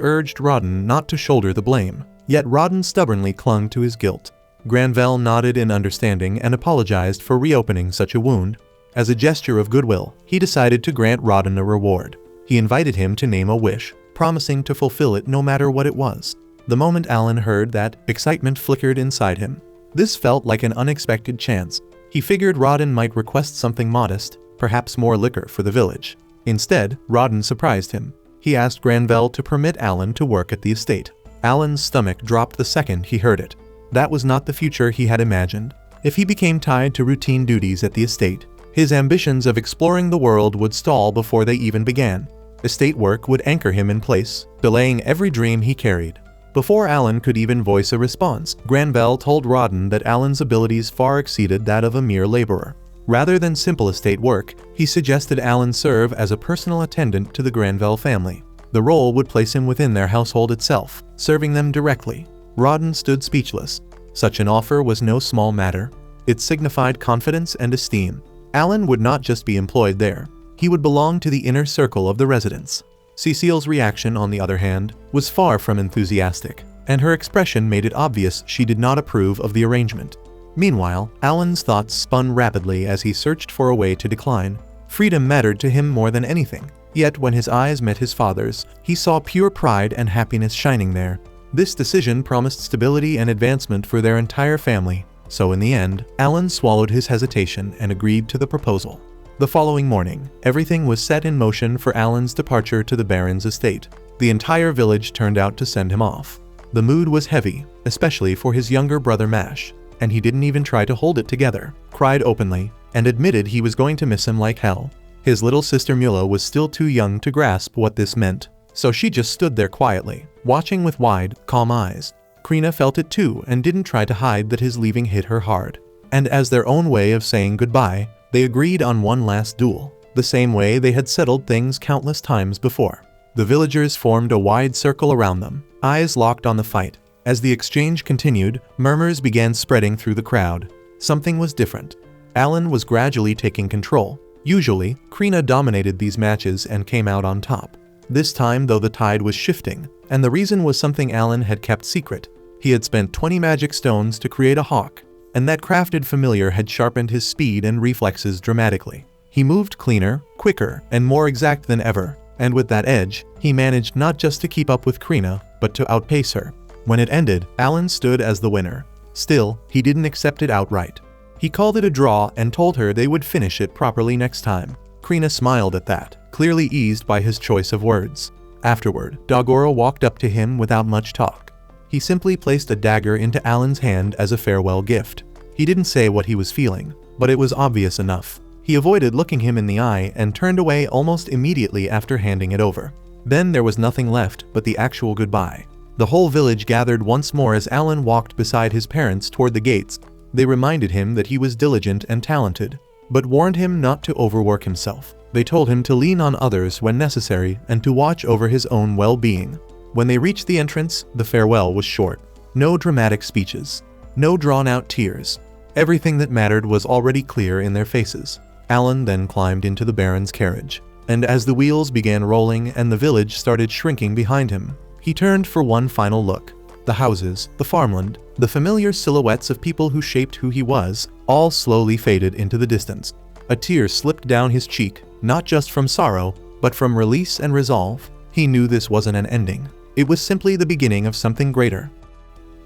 urged Rodden not to shoulder the blame, yet Rodden stubbornly clung to his guilt. Granvelle nodded in understanding and apologized for reopening such a wound. As a gesture of goodwill, he decided to grant Rodden a reward. He invited him to name a wish, promising to fulfill it no matter what it was. The moment Alan heard that, excitement flickered inside him. This felt like an unexpected chance. He figured Rodden might request something modest, perhaps more liquor for the village. Instead, Rodden surprised him. He asked Granvelle to permit Alan to work at the estate. Alan's stomach dropped the second he heard it. That was not the future he had imagined. If he became tied to routine duties at the estate, his ambitions of exploring the world would stall before they even began. Estate work would anchor him in place, delaying every dream he carried. Before Alan could even voice a response, Granvelle told Rodden that Alan's abilities far exceeded that of a mere laborer. Rather than simple estate work, he suggested Alan serve as a personal attendant to the Granvelle family. The role would place him within their household itself, serving them directly. Rodden stood speechless. Such an offer was no small matter. It signified confidence and esteem. Alan would not just be employed there. He would belong to the inner circle of the residents. Cecile's reaction, on the other hand, was far from enthusiastic, and her expression made it obvious she did not approve of the arrangement. Meanwhile, Alan's thoughts spun rapidly as he searched for a way to decline. Freedom mattered to him more than anything, yet when his eyes met his father's, he saw pure pride and happiness shining there. This decision promised stability and advancement for their entire family, so in the end, Alan swallowed his hesitation and agreed to the proposal. The following morning, everything was set in motion for Alan's departure to the Baron's estate. The entire village turned out to send him off. The mood was heavy, especially for his younger brother Mash, and he didn't even try to hold it together, cried openly, and admitted he was going to miss him like hell. His little sister Mula was still too young to grasp what this meant, so she just stood there quietly, watching with wide, calm eyes. Krina felt it too and didn't try to hide that his leaving hit her hard. And as their own way of saying goodbye, they agreed on one last duel, the same way they had settled things countless times before. The villagers formed a wide circle around them, eyes locked on the fight. As the exchange continued, murmurs began spreading through the crowd. Something was different. Alan was gradually taking control. Usually, Krina dominated these matches and came out on top. This time, though, the tide was shifting, and the reason was something Alan had kept secret. He had spent 20 magic stones to create a hawk, and that crafted familiar had sharpened his speed and reflexes dramatically. He moved cleaner, quicker, and more exact than ever, and with that edge, he managed not just to keep up with Krina, but to outpace her. When it ended, Alan stood as the winner. Still, he didn't accept it outright. He called it a draw and told her they would finish it properly next time. Krina smiled at that, clearly eased by his choice of words. Afterward, Dagoro walked up to him without much talk. He simply placed a dagger into Alan's hand as a farewell gift. He didn't say what he was feeling, but it was obvious enough. He avoided looking him in the eye and turned away almost immediately after handing it over. Then there was nothing left but the actual goodbye. The whole village gathered once more as Alan walked beside his parents toward the gates. They reminded him that he was diligent and talented, but warned him not to overwork himself. They told him to lean on others when necessary and to watch over his own well-being. When they reached the entrance, the farewell was short. No dramatic speeches. No drawn-out tears. Everything that mattered was already clear in their faces. Alan then climbed into the Baron's carriage, and as the wheels began rolling and the village started shrinking behind him, he turned for one final look. The houses, the farmland, the familiar silhouettes of people who shaped who he was, all slowly faded into the distance. A tear slipped down his cheek, not just from sorrow, but from release and resolve. He knew this wasn't an ending. It was simply the beginning of something greater.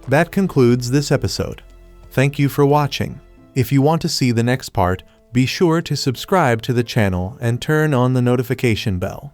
That concludes this episode. Thank you for watching. If you want to see the next part, be sure to subscribe to the channel and turn on the notification bell.